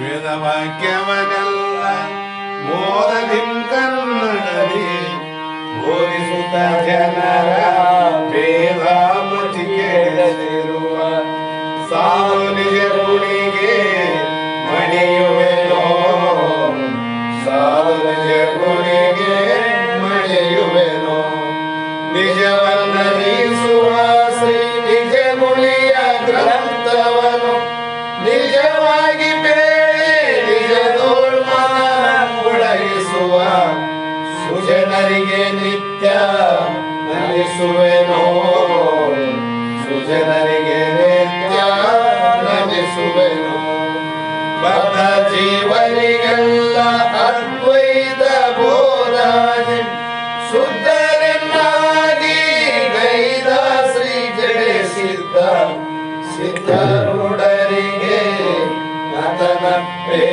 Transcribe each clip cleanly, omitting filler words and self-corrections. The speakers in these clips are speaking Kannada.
ವೇದವಾಕ್ಯವನೆಲ್ಲ ಮೋದದಿ ಕನ್ನಡದಿ ಬೋಧಿಸುತ್ತ ಜನರ ವೇದ ಮುಚ್ಚಿ ಕೇಳದಿರುವ ಸಾಧು ನಿಜ ಗುಣಿಗೆ ಮಣಿಯುವೆನೋ, ಸಾಧು ನಿಜ ಗುಣಿಗೆ ಮಣಿಯುವೆನೋ. ನಿಜವನ್ನರಿಸುವ ಶ್ರೀ ನಿಜ ಗುಣಿಯ ಗ್ರಂಥವನು ನಿಜವಾಗಿ ಬೇಡಿ ನಿಜದೋಳ್ಮನ ಒಳಗಿಸುವ ಸುಜನರಿಗೆ ನಿತ್ಯ ನಮಿಸುವೆನೋ, ಸುಜನರಿಗೆ ನಿತ್ಯ ನಮಿಸುವೆನೋ. ಬದ್ಧ ಜೀವನಿಗೆಲ್ಲ ಅದ್ವೈತ ಬೋಧಾನೆ ಶುದ್ಧರನ್ನಾಗಿ ಗೈದ ಶ್ರೀ ಜಡಿಸಿದ್ದ ಸಿದ್ಧರೂಢರಿಗೆ ನತನಪ್ಪೆ,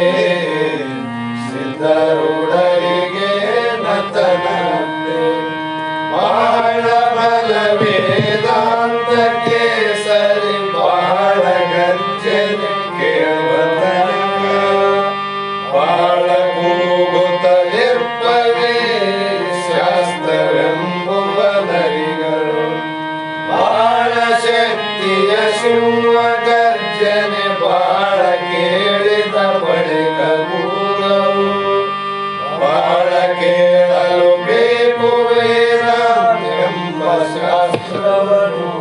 ಸಿದ್ಧರೂಢರಿಗೆ ನತನಪ್ಪೆ. ಬಾಳ ಬಲ ವೇದಾಂತಕ್ಕೆ ಸರಿ ಬಾಳ ಗರ್ಜನೆ ಕೇಳುವ ತನಕ ಬಾಳ ಕೂಗುತ್ತಲಿರ್ಪವೇ ಶಾಸ್ತ್ರವೆಂಬುವ ನರಿಗಳು. ಬಾಳ ಶಕ್ತಿಯ ಶಿವ ಗರ್ಜನೆ ಬಾಳ ಕೇಳಿದ ಬಳಿಕ ಕೂಗವು. ಬಾಳ ಕೇಳಲು ಬೇಕು ವೇದಾಂತೆಂಬ ಶಾಸ್ತ್ರವನ್ನು.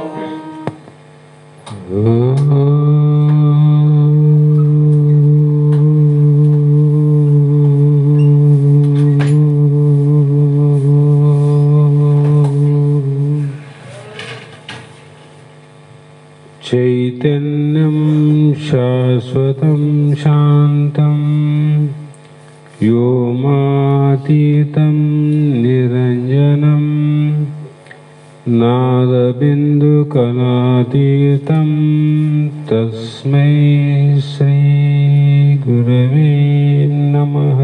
ಚೈತನ್ಯಂ ಶಾಶ್ವತಂ ಶಾಂತಂ ವ್ಯೋಮಾತೀತಂ ನಿರಂಜನಂ ನಾದಬಿಂದುಕಲಾತೀತಂ ತಸ್ಮೈ ಶ್ರೀ ಗುರವೇ ನಮಃ.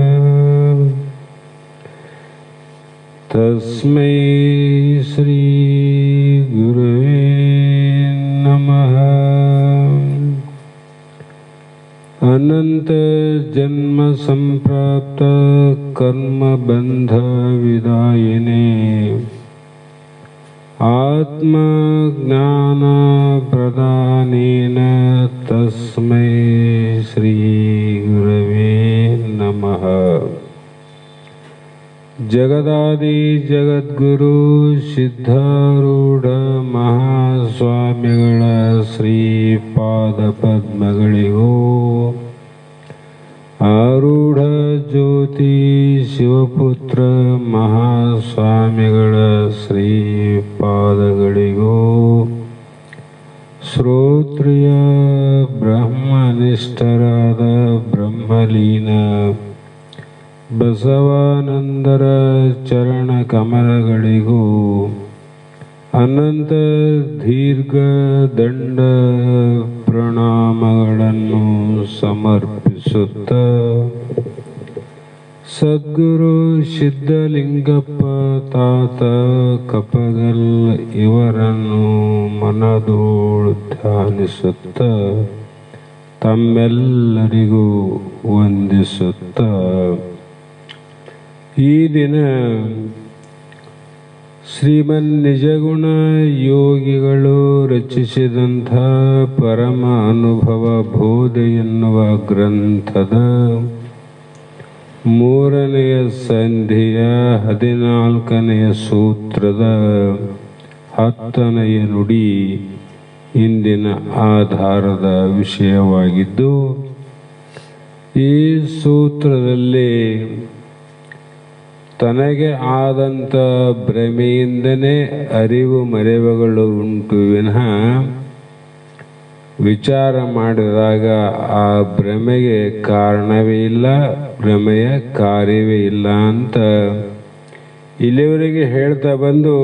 ತಸ್ಮೈ ಶ್ರೀ ಗುರವೇ ನಮಃ. ಅನಂತ ಜನ್ಮ ಸಂಪ್ರಾಪ್ತ ಕರ್ಮ ಬಂಧ ವಿದಾಯಿನೇ ಆತ್ಮ ಜ್ಞಾನ ಪ್ರದಾನೇನ ತಸ್ಮೈ ಶ್ರೀ ಗುರವೇ ನಮಃ. ಜಗದಾದಿ ಜಗದ್ಗುರು ಸಿದ್ಧಾರೂಢ ಮಹಾಸ್ವಾಮಿಗಳ ಶ್ರೀಪಾದ ಪದ್ಮಗಳಿಗೂ ಆರೂಢ ಜ್ಯೋತಿ ಶಿವಪುತ್ರ ಮಹಾಸ್ವಾಮಿಗಳ ಶ್ರೀಪಾದಗಳಿಗೂ ಶ್ರೋತ್ರಿಯ ಬ್ರಹ್ಮನಿಷ್ಠರಾದ ಬ್ರಹ್ಮಲೀನ ಬಸವಾನಂದರ ಚರಣ ಕಮಲಗಳಿಗೂ ಅನಂತ ದೀರ್ಘ ದಂಡ ಪ್ರಣಾಮಗಳನ್ನು ಸಮರ್ಪಿಸುತ್ತ ಸದ್ಗುರು ಸಿದ್ಧಲಿಂಗಪ್ಪ ತಾತ ಕಪಗಲ್ ಇವರನ್ನು ಮನದೋಳು ಧ್ಯಾನಿಸುತ್ತ ತಮ್ಮೆಲ್ಲರಿಗೂ ವಂದಿಸುತ್ತ ಈ ದಿನ ಶ್ರೀಮನ್ ನಿಜಗುಣ ಯೋಗಿಗಳು ರಚಿಸಿದಂಥ ಪರಮ ಅನುಭವ ಬೋಧೆ ಎನ್ನುವ ಗ್ರಂಥದ 3ನೆಯ ಸಂಧಿಯ 14ನೆಯ ಸೂತ್ರದ 10ನೆಯ ನುಡಿ ಇಂದಿನ ಆಧಾರದ ವಿಷಯವಾಗಿದ್ದು, ಈ ಸೂತ್ರದಲ್ಲಿ ತನಗೆ ಆದಂಥ ಭ್ರಮೆಯಿಂದನೇ ಅರಿವು ಮರೆವುಗಳು ಉಂಟು ವಿನಃ ವಿಚಾರ ಮಾಡಿದಾಗ ಆ ಭ್ರಮೆಗೆ ಕಾರಣವೇ ಇಲ್ಲ, ಭ್ರಮೆಯ ಕಾರ್ಯವೇ ಇಲ್ಲ ಅಂತ ಇಲ್ಲಿವರೆಗೆ ಹೇಳ್ತಾ ಬಂದು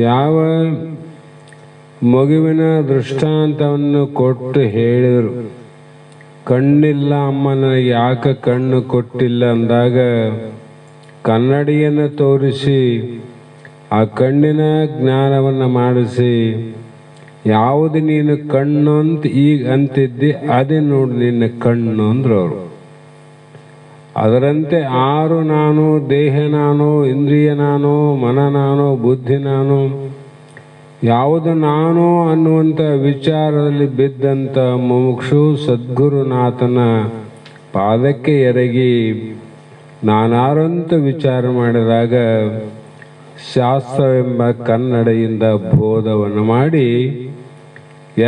ಯಾವ ಮಗುವಿನ ದೃಷ್ಟಾಂತವನ್ನು ಕೊಟ್ಟು ಹೇಳಿದರು. ಕಣ್ಣಿಲ್ಲ ಅಮ್ಮ, ನನಗೆ ಯಾಕೆ ಕಣ್ಣು ಕೊಟ್ಟಿಲ್ಲ ಅಂದಾಗ ಕನ್ನಡಿಯನ್ನು ತೋರಿಸಿ ಆ ಕಣ್ಣಿನ ಜ್ಞಾನವನ್ನು ಮಾಡಿಸಿ ಯಾವುದು ನೀನು ಕಣ್ಣು ಅಂತ ಈಗ ಅಂತಿದ್ದಿ ಅದೇ ನೋಡಿ ನಿನ್ನ ಕಣ್ಣು ಅಂದ್ರು ಅವರು. ಅದರಂತೆ ಆರು ನಾನು, ದೇಹ ನಾನು, ಇಂದ್ರಿಯ ನಾನು, ಮನ ನಾನು, ಬುದ್ಧಿ ನಾನು, ಯಾವುದು ನಾನು ಅನ್ನುವಂಥ ವಿಚಾರದಲ್ಲಿ ಬಿದ್ದಂಥ ಮುಮುಕ್ಷು ಸದ್ಗುರುನಾಥನ ಪಾದಕ್ಕೆ ಎರಗಿ ನಾನಾರಂತ ವಿಚಾರ ಮಾಡಿದಾಗ ಶಾಸ್ತ್ರವೆಂಬ ಕನ್ನಡಿಯಿಂದ ಬೋಧವನ್ನು ಮಾಡಿ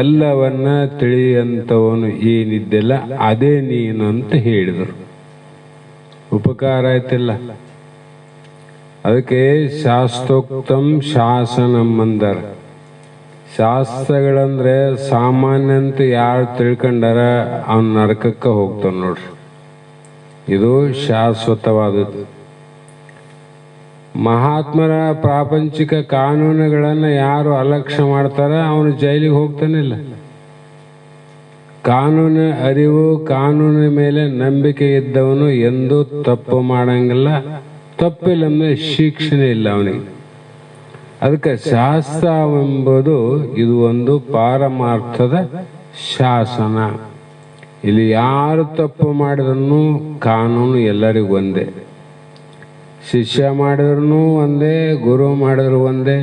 ಎಲ್ಲವನ್ನ ತಿಳಿಯಂಥವನು ಏನಿದ್ದೆಲ್ಲ ಅದೇ ನೀನು ಅಂತ ಹೇಳಿದರು. ಉಪಕಾರ ಆಯ್ತಿಲ್ಲ. ಅದಕ್ಕೆ ಶಾಸ್ತ್ರೋಕ್ತಂ ಶಾಸನಂ ಅಂದರ. ಶಾಸ್ತ್ರಗಳಂದ್ರೆ ಸಾಮಾನ್ಯ ಅಂತ ಯಾರು ತಿಳ್ಕೊಂಡಾರ ಅವನ ನರಕಕ್ಕೆ ಹೋಗ್ತಾನ ನೋಡ್ರಿ. ಇದು ಶಾಶ್ವತವಾದದ್ದು. ಮಹಾತ್ಮರ ಪ್ರಾಪಂಚಿಕ ಕಾನೂನುಗಳನ್ನು ಯಾರು ಅಲಕ್ಷ್ಯ ಮಾಡ್ತಾರ ಅವನು ಜೈಲಿಗೆ ಹೋಗ್ತಾನಿಲ್ಲ. ಕಾನೂನು ಅರಿವು, ಕಾನೂನಿನ ಮೇಲೆ ನಂಬಿಕೆ ಇದ್ದವನು ಎಂದೂ ತಪ್ಪು ಮಾಡಂಗಿಲ್ಲ. ತಪ್ಪಿಲ್ಲ ಅಂದ್ರೆ ಶಿಕ್ಷಣೆ ಇಲ್ಲ ಅವನಿಗೆ. ಅದಕ್ಕೆ ಶಾಸ್ತ್ರವೆಂಬುದು ಇದು ಒಂದು ಪಾರಮಾರ್ಥದ ಶಾಸನ. ಇಲ್ಲಿ ಯಾರು ತಪ್ಪು ಮಾಡಿದ್ರು ಕಾನೂನು ಎಲ್ಲರಿಗೂ ಒಂದೇ. ಶಿಷ್ಯ ಮಾಡಿದ್ರು ಒಂದೇ, ಗುರು ಮಾಡಿದ್ರು ಒಂದೇ,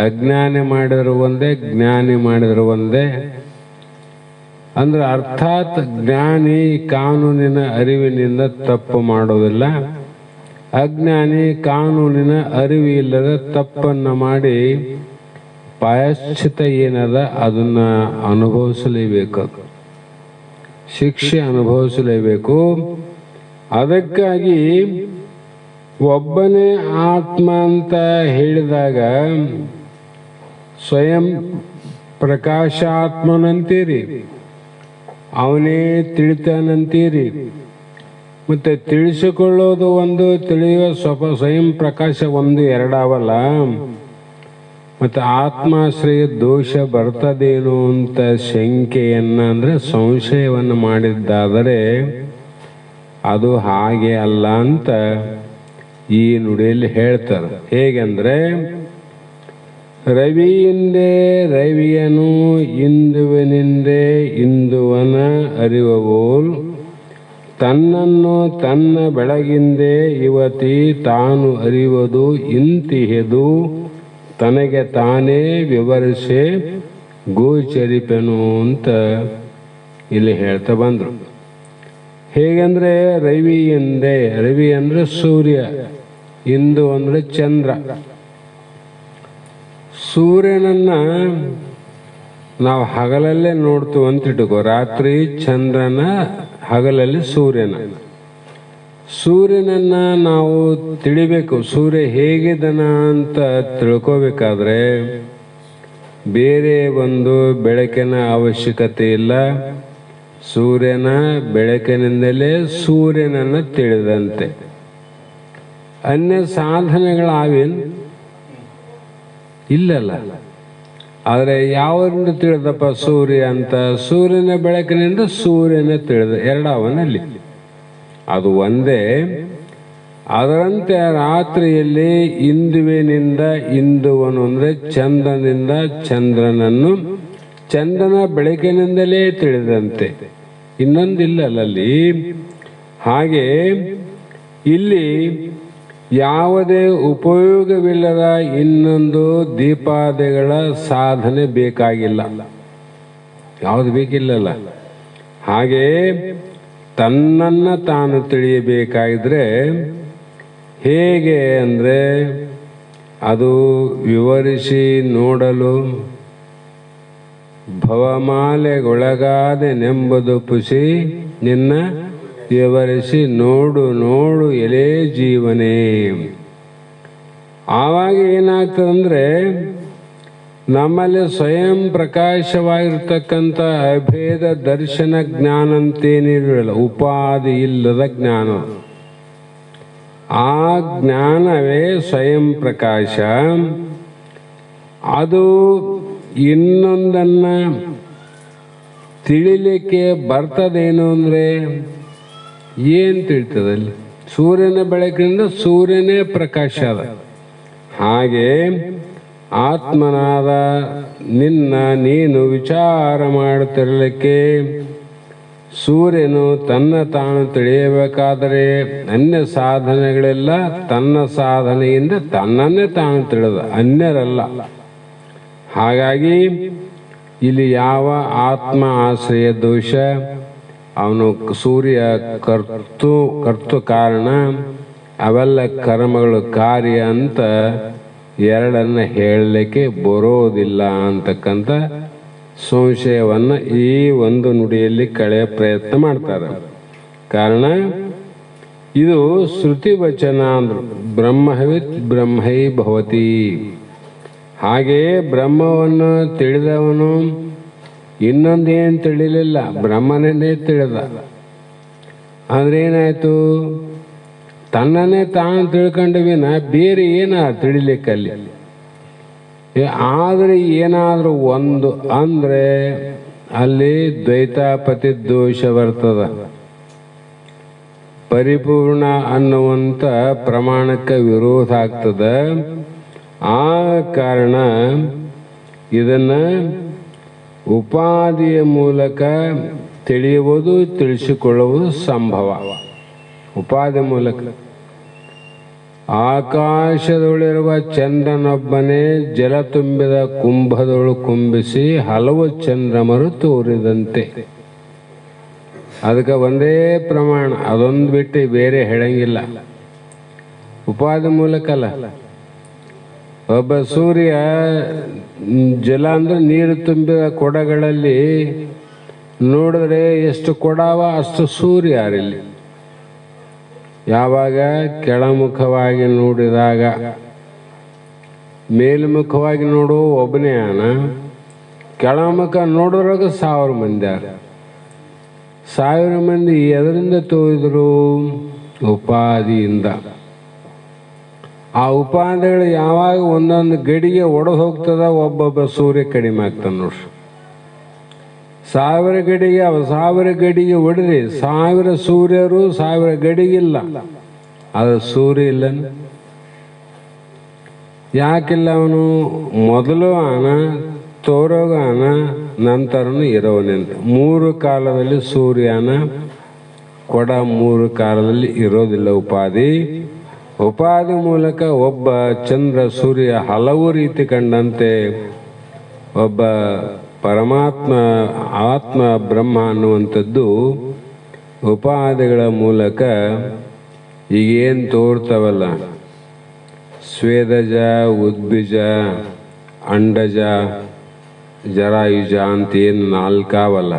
ಅಜ್ಞಾನಿ ಮಾಡಿದ್ರು ಒಂದೇ, ಜ್ಞಾನಿ ಮಾಡಿದ್ರು ಒಂದೇ. ಅಂದ್ರೆ ಅರ್ಥಾತ್ ಜ್ಞಾನಿ ಕಾನೂನಿನ ಅರಿವಿನಿಂದ ತಪ್ಪು ಮಾಡೋದಿಲ್ಲ, ಅಜ್ಞಾನಿ ಕಾನೂನಿನ ಅರಿವು ಇಲ್ಲದ ತಪ್ಪನ್ನು ಮಾಡಿ ಪ್ರಾಯಶ್ಚಿತ್ತ ಏನದ ಅದನ್ನ ಅನುಭವಿಸಲೇಬೇಕು, ಶಿಕ್ಷೆ ಅನುಭವಿಸಲೇಬೇಕು. ಅದಕ್ಕಾಗಿ ಒಬ್ಬನೇ ಆತ್ಮ ಅಂತ ಹೇಳಿದಾಗ ಸ್ವಯಂ ಪ್ರಕಾಶಾತ್ಮನಂತೀರಿ, ಅವನೇ ತಿಳಿತಾನಂತೀರಿ. ಮತ್ತೆ ತಿಳಿಸಿಕೊಳ್ಳೋದು ಒಂದು, ತಿಳಿಯುವ ಸ್ವಯಂ ಪ್ರಕಾಶ ಒಂದು, ಎರಡಾವಲ್ಲ. ಮತ್ತೆ ಆತ್ಮಾಶ್ರಯ ದೋಷ ಬರ್ತದೇನು ಅಂತ ಶಂಕೆಯನ್ನ ಅಂದ್ರೆ ಸಂಶಯವನ್ನು ಮಾಡಿದ್ದಾದರೆ ಅದು ಹಾಗೆ ಅಲ್ಲ ಅಂತ ಈ ನುಡಿಯಲ್ಲಿ ಹೇಳ್ತಾರೆ. ಹೇಗೆಂದ್ರೆ ರವಿಯಿಂದೇ ರವಿಯನು, ಇಂದುವನಿಂದೇ ಇಂದುವನ ಅರಿವಬೋಲ್, ತನ್ನನ್ನು ತನ್ನ ಬೆಳಗಿಂದೇ ಯುವತಿ ತಾನು ಅರಿವದು ಇಂತಿಹೆದು, ತನಗೆ ತಾನೇ ವಿವರಿಸೆ ಗೋಚರಿಪೆನು ಅಂತ ಇಲ್ಲಿ ಹೇಳ್ತಾ ಬಂದ್ರು. ಹೇಗೆಂದ್ರೆ ರವಿಯಿಂದೇ, ರವಿ ಅಂದ್ರೆ ಸೂರ್ಯ, ಇಂದು ಅಂದ್ರೆ ಚಂದ್ರ. ಸೂರ್ಯನನ್ನ ನಾವು ಹಗಲಲ್ಲೇ ನೋಡ್ತೀವಿ ಅಂತ ಇಟ್ಕೋ, ರಾತ್ರಿ ಚಂದ್ರನ, ಹಗಲಲ್ಲಿ ಸೂರ್ಯನ. ಸೂರ್ಯನನ್ನ ನಾವು ತಿಳಿಬೇಕು, ಸೂರ್ಯ ಹೇಗಿದ್ದಾನ ಅಂತ ತಿಳ್ಕೋಬೇಕಾದ್ರೆ ಬೇರೆ ಒಂದು ಬೆಳಕಿನ ಅವಶ್ಯಕತೆ ಇಲ್ಲ. ಸೂರ್ಯನ ಬೆಳಕಿನಿಂದಲೇ ಸೂರ್ಯನನ್ನು ತಿಳಿದಂತೆ. ಅನ್ಯ ಸಾಧನೆಗಳಾವೇನು ಇಲ್ಲಲ್ಲ. ಆದರೆ ಯಾವರಿಂದ ತಿಳಿದಪ್ಪ ಸೂರ್ಯ ಅಂತ? ಸೂರ್ಯನ ಬೆಳಕಿನಿಂದ ಸೂರ್ಯನ ತಿಳಿದ, ಎರಡವನಲ್ಲಿ ಅದು ಒಂದೇ. ಅದರಂತೆ ರಾತ್ರಿಯಲ್ಲಿ ಇಂದುವಿನಿಂದ ಇಂದುವನು ಅಂದ್ರೆ ಚಂದ್ರನಿಂದ ಚಂದ್ರನನ್ನು, ಚಂದ್ರನ ಬೆಳಕಿನಿಂದಲೇ ತಿಳಿದಂತೆ. ಇನ್ನೊಂದಿಲ್ಲಲ್ಲಿ. ಹಾಗೆ ಇಲ್ಲಿ ಯಾವುದೇ ಉಪಯೋಗವಿಲ್ಲದ ಇನ್ನೊಂದು ದೀಪಾದಿಗಳ ಸಾಧನೆ ಬೇಕಾಗಿಲ್ಲ, ಯಾವುದು ಬೇಕಿಲ್ಲಲ್ಲ. ಹಾಗೆ ತನ್ನನ್ನು ತಾನು ತಿಳಿಯಬೇಕಾಗಿದ್ರೆ ಹೇಗೆ ಅಂದರೆ ಅದು ವಿವರಿಸಿ ನೋಡಲು ಭವಮಾಲೆಗೊಳಗಾದೆನೆಂಬುದು ಪುಸಿ ನಿನ್ನ ವಿವರಿಸಿ ನೋಡು ನೋಡು ಎಲೆ ಜೀವನೇ. ಆವಾಗ ಏನಾಗ್ತದಂದ್ರೆ ನಮ್ಮಲ್ಲಿ ಸ್ವಯಂ ಪ್ರಕಾಶವಾಗಿರ್ತಕ್ಕಂಥ ಅಭೇದ ದರ್ಶನ ಜ್ಞಾನ ಅಂತೇನಿರಲ್ಲ, ಉಪಾಧಿ ಇಲ್ಲದ ಜ್ಞಾನ. ಆ ಜ್ಞಾನವೇ ಸ್ವಯಂ ಪ್ರಕಾಶ. ಅದು ಇನ್ನೊಂದನ್ನ ತಿಳಿಲಿಕ್ಕೆ ಬರ್ತದೇನು ಅಂದರೆ ಏನು ತಿಳಿತದಲ್ಲಿ? ಸೂರ್ಯನ ಬೆಳಕಿನಿಂದ ಸೂರ್ಯನೇ ಪ್ರಕಾಶ ಅದ. ಹಾಗೆ ಆತ್ಮನಾದ ನಿನ್ನ ನೀನು ವಿಚಾರ ಮಾಡುತ್ತಿರಲಿಕ್ಕೆ ಸೂರ್ಯನು ತನ್ನ ತಾನು ತಿಳಿಯಬೇಕಾದರೆ ಅನ್ಯ ಸಾಧನೆಗಳೆಲ್ಲ ತನ್ನ ಸಾಧನೆಯಿಂದ ತನ್ನನ್ನೇ ತಾನು ತಿಳಿದ, ಅನ್ಯರಲ್ಲ. ಹಾಗಾಗಿ ಇಲ್ಲಿ ಯಾವ ಆತ್ಮ ಆಶ್ರಯ ದೋಷ, ಅವನು ಸೂರ್ಯ ಕರ್ತು ಕಾರಣ, ಅವೆಲ್ಲ ಕರ್ಮಗಳು ಕಾರ್ಯ ಅಂತ ಎರಡನ್ನ ಹೇಳಲಿಕ್ಕೆ ಬರೋದಿಲ್ಲ ಅಂತಕ್ಕಂಥ ಸಂಶಯವನ್ನು ಈ ಒಂದು ನುಡಿಯಲ್ಲಿ ಕಳೆಯ ಪ್ರಯತ್ನ ಮಾಡ್ತಾರೆ. ಕಾರಣ ಇದು ಶ್ರುತಿ ವಚನ ಅಂದ್ರು, ಬ್ರಹ್ಮವಿತ್ ಬ್ರಹ್ಮೈ ಭವತಿ. ಹಾಗೆಯೇ ಬ್ರಹ್ಮವನ್ನು ತಿಳಿದವನು ಇನ್ನೊಂದೇನು ತಿಳಿಲಿಲ್ಲ, ಬ್ರಹ್ಮನನ್ನೇ ತಿಳಿದ. ಅಂದ್ರೆ ಏನಾಯ್ತು, ತನ್ನನ್ನೇ ತಾನು ತಿಳ್ಕೊಂಡವಿನ ಬೇರೆ ಏನ ತಿಳಿಲಿಕ್ಕಲ್ಲಿ. ಆದರೆ ಏನಾದರೂ ಒಂದು ಅಂದ್ರೆ ಅಲ್ಲಿ ದ್ವೈತಾಪತಿ ದೋಷ ಬರ್ತದ. ಪರಿಪೂರ್ಣ ಅನ್ನುವಂಥ ಪ್ರಮಾಣಕ್ಕೆ ವಿರೋಧ ಆಗ್ತದ. ಆ ಕಾರಣ ಇದನ್ನ ಉಪಾಧಿಯ ಮೂಲಕ ತಿಳಿಯುವುದು, ತಿಳಿಸಿಕೊಳ್ಳುವುದು ಸಂಭವ. ಉಪಾಧಿ ಮೂಲಕ ಆಕಾಶದೊಳಿರುವ ಚಂದ್ರನೊಬ್ಬನೇ ಜಲ ತುಂಬಿದ ಕುಂಭದೊಳು ಕುಂಬಿಸಿ ಹಲವು ಚಂದ್ರಮರು ತೋರಿದಂತೆ. ಅದಕ್ಕೆ ಒಂದೇ ಪ್ರಮಾಣ, ಅದೊಂದು ಬಿಟ್ಟು ಬೇರೆ ಹೇಳಂಗಿಲ್ಲ. ಉಪಾಧಿ ಮೂಲಕ ಅಲ್ಲ. ಒಬ್ಬ ಸೂರ್ಯ ಜಲ ಅಂದ್ರೆ ನೀರು ತುಂಬಿದ ಕೊಡಗಳಲ್ಲಿ ನೋಡಿದ್ರೆ ಎಷ್ಟು ಕೊಡವ ಅಷ್ಟು ಸೂರ್ಯ ಯಾರಿಲ್ಲಿ. ಯಾವಾಗ ಕೆಳಮುಖವಾಗಿ ನೋಡಿದಾಗ, ಮೇಲ್ಮುಖವಾಗಿ ನೋಡುವ ಒಬ್ಬನೇ ಆನ, ಕೆಳಮುಖ ನೋಡಿದ್ರಾಗ 1000 ಮಂದಿ ಯಾರು. 1000 ಮಂದಿ ಎದರಿಂದ ತೋರಿದ್ರು? ಉಪಾಧಿಯಿಂದ. ಆ ಉಪಾಧಿಗಳು ಯಾವಾಗ ಒಂದೊಂದು ಗಡಿಗೆ ಒಡೆದು ಹೋಗ್ತದ, ಒಬ್ಬೊಬ್ಬ ಸೂರ್ಯ ಕಡಿಮೆ ಆಗ್ತಾನೆ ನೋಡ್ರಿ. 1000 ಗಡಿಗೆ 1000 ಗಡಿಗೆ ಹೊಡೆದ್ರಿ, 1000 ಸೂರ್ಯರು 1000 ಗಡಿಗಿಲ್ಲ. ಅದು ಸೂರ್ಯ ಇಲ್ಲ. ಯಾಕಿಲ್ಲ? ಅವನು ಮೊದಲು ಆನ, ತೋರೋಗ ಆನ, ನಂತರನು ಇರೋನೆಂತ. 3 ಕಾಲದಲ್ಲಿ ಸೂರ್ಯನ ಕೊಡ, 3 ಕಾಲದಲ್ಲಿ ಇರೋದಿಲ್ಲ ಉಪಾಧಿ. ಉಪಾಧಿ ಮೂಲಕ ಒಬ್ಬ ಚಂದ್ರ ಸೂರ್ಯ ಹಲವು ರೀತಿ ಕಂಡಂತೆ ಒಬ್ಬ ಪರಮಾತ್ಮ ಆತ್ಮ ಬ್ರಹ್ಮ ಅನ್ನುವಂಥದ್ದು ಉಪಾಧಿಗಳ ಮೂಲಕ ಈಗೇನು ತೋರ್ತವಲ್ಲ, ಸ್ವೇದಜ, ಉದ್ಬಿಜ, ಅಂಡಜ, ಜರಾಯುಜ ಅಂತ ಏನು 4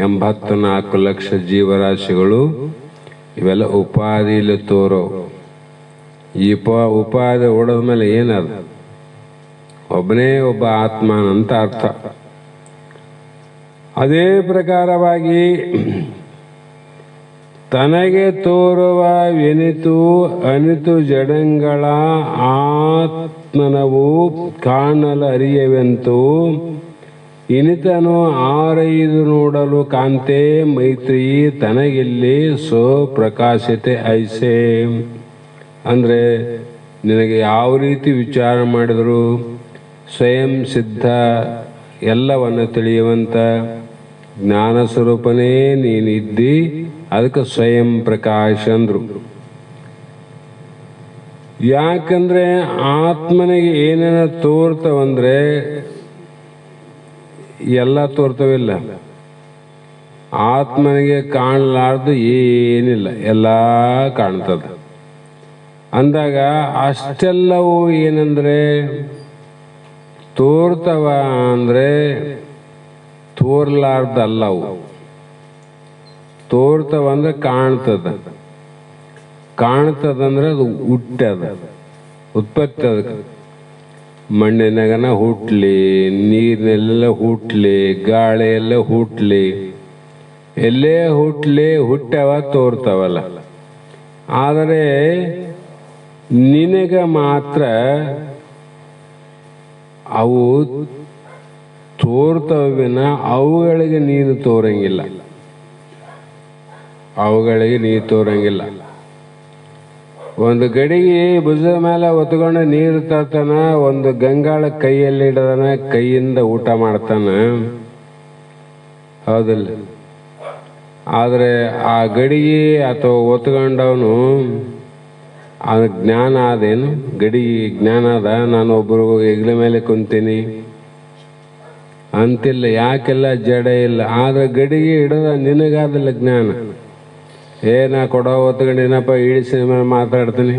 84 ಲಕ್ಷ ಜೀವರಾಶಿಗಳು, ಇವೆಲ್ಲ ಉಪಾಧಿಯಲ್ಲಿ ತೋರೋ. ಈ ಉಪಾಧಿ ಹೊಡೆದ ಮೇಲೆ ಏನದು? ಒಬ್ಬನೇ ಒಬ್ಬ ಆತ್ಮನಂತ ಅರ್ಥ. ಅದೇ ಪ್ರಕಾರವಾಗಿ ತನಗೆ ತೋರುವ ಎನಿತು ಅನಿತು ಜಡಂಗಳ ಆತ್ಮನವು ಕಾಣಲು ಅರಿಯವೆಂತು ಇನಿತನು ಆರೈದು ನೋಡಲು ಕಾಂತೆ ಮೈತ್ರಿ ತನಗಿಲ್ಲಿ ಪ್ರಕಾಶತೆ ಐಸೆ. ಅಂದರೆ ನಿನಗೆ ಯಾವ ರೀತಿ ವಿಚಾರ ಮಾಡಿದ್ರು ಸ್ವಯಂ ಸಿದ್ಧ ಎಲ್ಲವನ್ನು ತಿಳಿಯುವಂಥ ಜ್ಞಾನ ಸ್ವರೂಪನೇ ನೀನಿದ್ದಿ. ಅದಕ್ಕೆ ಸ್ವಯಂ ಪ್ರಕಾಶ ಅಂದ್ರು. ಯಾಕಂದ್ರೆ ಆತ್ಮನಿಗೆ ಏನೇನ ತೋರ್ತವಂದ್ರೆ ಎಲ್ಲ ತೋರ್ತವಿಲ್ಲ. ಆತ್ಮನಿಗೆ ಕಾಣಲಾರ್ದು ಏನಿಲ್ಲ, ಎಲ್ಲ ಕಾಣ್ತದ. ಅಂದಾಗ ಅಷ್ಟೆಲ್ಲವೂ ಏನಂದ್ರೆ ತೋರ್ತವ ಅಂದ್ರೆ ತೋರ್ಲಾರ್ದಲ್ಲವು. ತೋರ್ತವಂದ್ರೆ ಕಾಣ್ತದಂದ್ರೆ ಅದು ಹುಟ್ಟದ, ಉತ್ಪತ್ತಿ. ಅದಕ್ಕೆ ಮಣ್ಣಿನಾಗನ ಹುಟ್ಲಿ, ನೀರಿನೆಲ್ಲ ಹುಟ್ಲಿ, ಗಾಳಿಯೆಲ್ಲ ಹುಟ್ಲಿ, ಎಲ್ಲೇ ಹುಟ್ಲಿ, ಹುಟ್ಟವ ತೋರ್ತವಲ್ಲ. ಆದರೆ ನಿನಗೆ ಮಾತ್ರ ಅವು ತೋರ್ತವಿನ ಅವುಗಳಿಗೆ ನೀನು ತೋರಂಗಿಲ್ಲ, ಅವುಗಳಿಗೆ ನೀನು ತೋರಂಗಿಲ್ಲ. ಒಂದು ಗಡಿಗೆ ಭುಜದ ಮೇಲೆ ಹೊತ್ಕೊಂಡು ನೀರು ತರ್ತಾನ, ಒಂದು ಗಂಗಾಳ ಕೈಯಲ್ಲಿ ಇಡದನ, ಕೈಯಿಂದ ಊಟ ಮಾಡ್ತಾನ. ಹೌದಿಲ್ಲ? ಆದರೆ ಆ ಗಡಿಗೆ ಅಥವಾ ಹೊತ್ಕೊಂಡವನು ಅವನ ಜ್ಞಾನ ಅದೇನು? ಗಡಿಗೆ ಜ್ಞಾನ ಅದ, ನಾನು ಒಬ್ಬರು ಹೆಗ್ಲ ಮೇಲೆ ಕುಂತೀನಿ ಅಂತಿಲ್ಲ. ಯಾಕೆಲ್ಲ ಜಡ ಇಲ್ಲ. ಆದ್ರೆ ಗಡಿಗೆ ಹಿಡದ ನಿನಗಾದಿಲ್ಲ ಜ್ಞಾನ. ನಾ ಕೊಡೋ ಹೊತ್ಕೊಂಡೇನಪ್ಪ, ಇಳಿಸಿದ ಮೇಲೆ ಮಾತಾಡ್ತೀನಿ.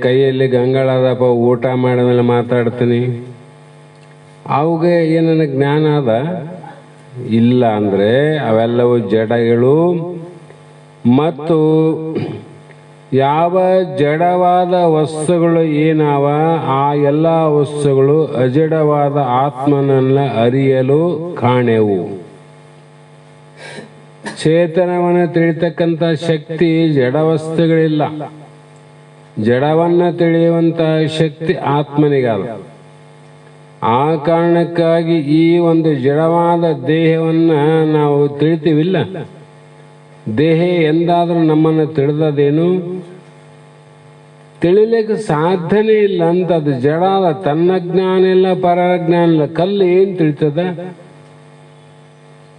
ಕೈಯಲ್ಲಿ ಗಂಗಾಳದಪ್ಪ, ಊಟ ಮಾಡಿದ ಮೇಲೆ ಮಾತಾಡ್ತೀನಿ. ಅವುಗೆ ಏನನ್ನ ಜ್ಞಾನ ಅದ? ಇಲ್ಲ. ಅಂದರೆ ಅವೆಲ್ಲವೂ ಜಡಗಳು. ಮತ್ತು ಯಾವ ಜಡವಾದ ವಸ್ತುಗಳು ಏನಾವ ಆ ಎಲ್ಲ ವಸ್ತುಗಳು ಅಜಡವಾದ ಆತ್ಮನನ್ನ ಅರಿಯಲು ಕಾಣೆವು. ಚೇತನವನ್ನು ತಿಳಿತಕ್ಕಂಥ ಶಕ್ತಿ ಜಡವಸ್ತುಗಳಿಲ್ಲ. ಜಡವನ್ನ ತಿಳಿಯುವಂತ ಶಕ್ತಿ ಆತ್ಮನಿಗಾದ. ಆ ಕಾರಣಕ್ಕಾಗಿ ಈ ಒಂದು ಜಡವಾದ ದೇಹವನ್ನ ನಾವು ತಿಳಿತೀವಿಲ್ಲ. ದೇಹ ಎಂದಾದ್ರೂ ನಮ್ಮನ್ನು ತಿಳಿದದೇನು? ತಿಳಿಲಿಕ್ಕೆ ಸಾಧ್ಯನೇ ಇಲ್ಲ ಅಂತ. ಅದು ಜಡಾದ, ತನ್ನ ಜ್ಞಾನ ಇಲ್ಲ, ಪರರ ಜ್ಞಾನ ಇಲ್ಲ. ಕಲ್ಲು ಏನ್ ತಿಳಿತದ?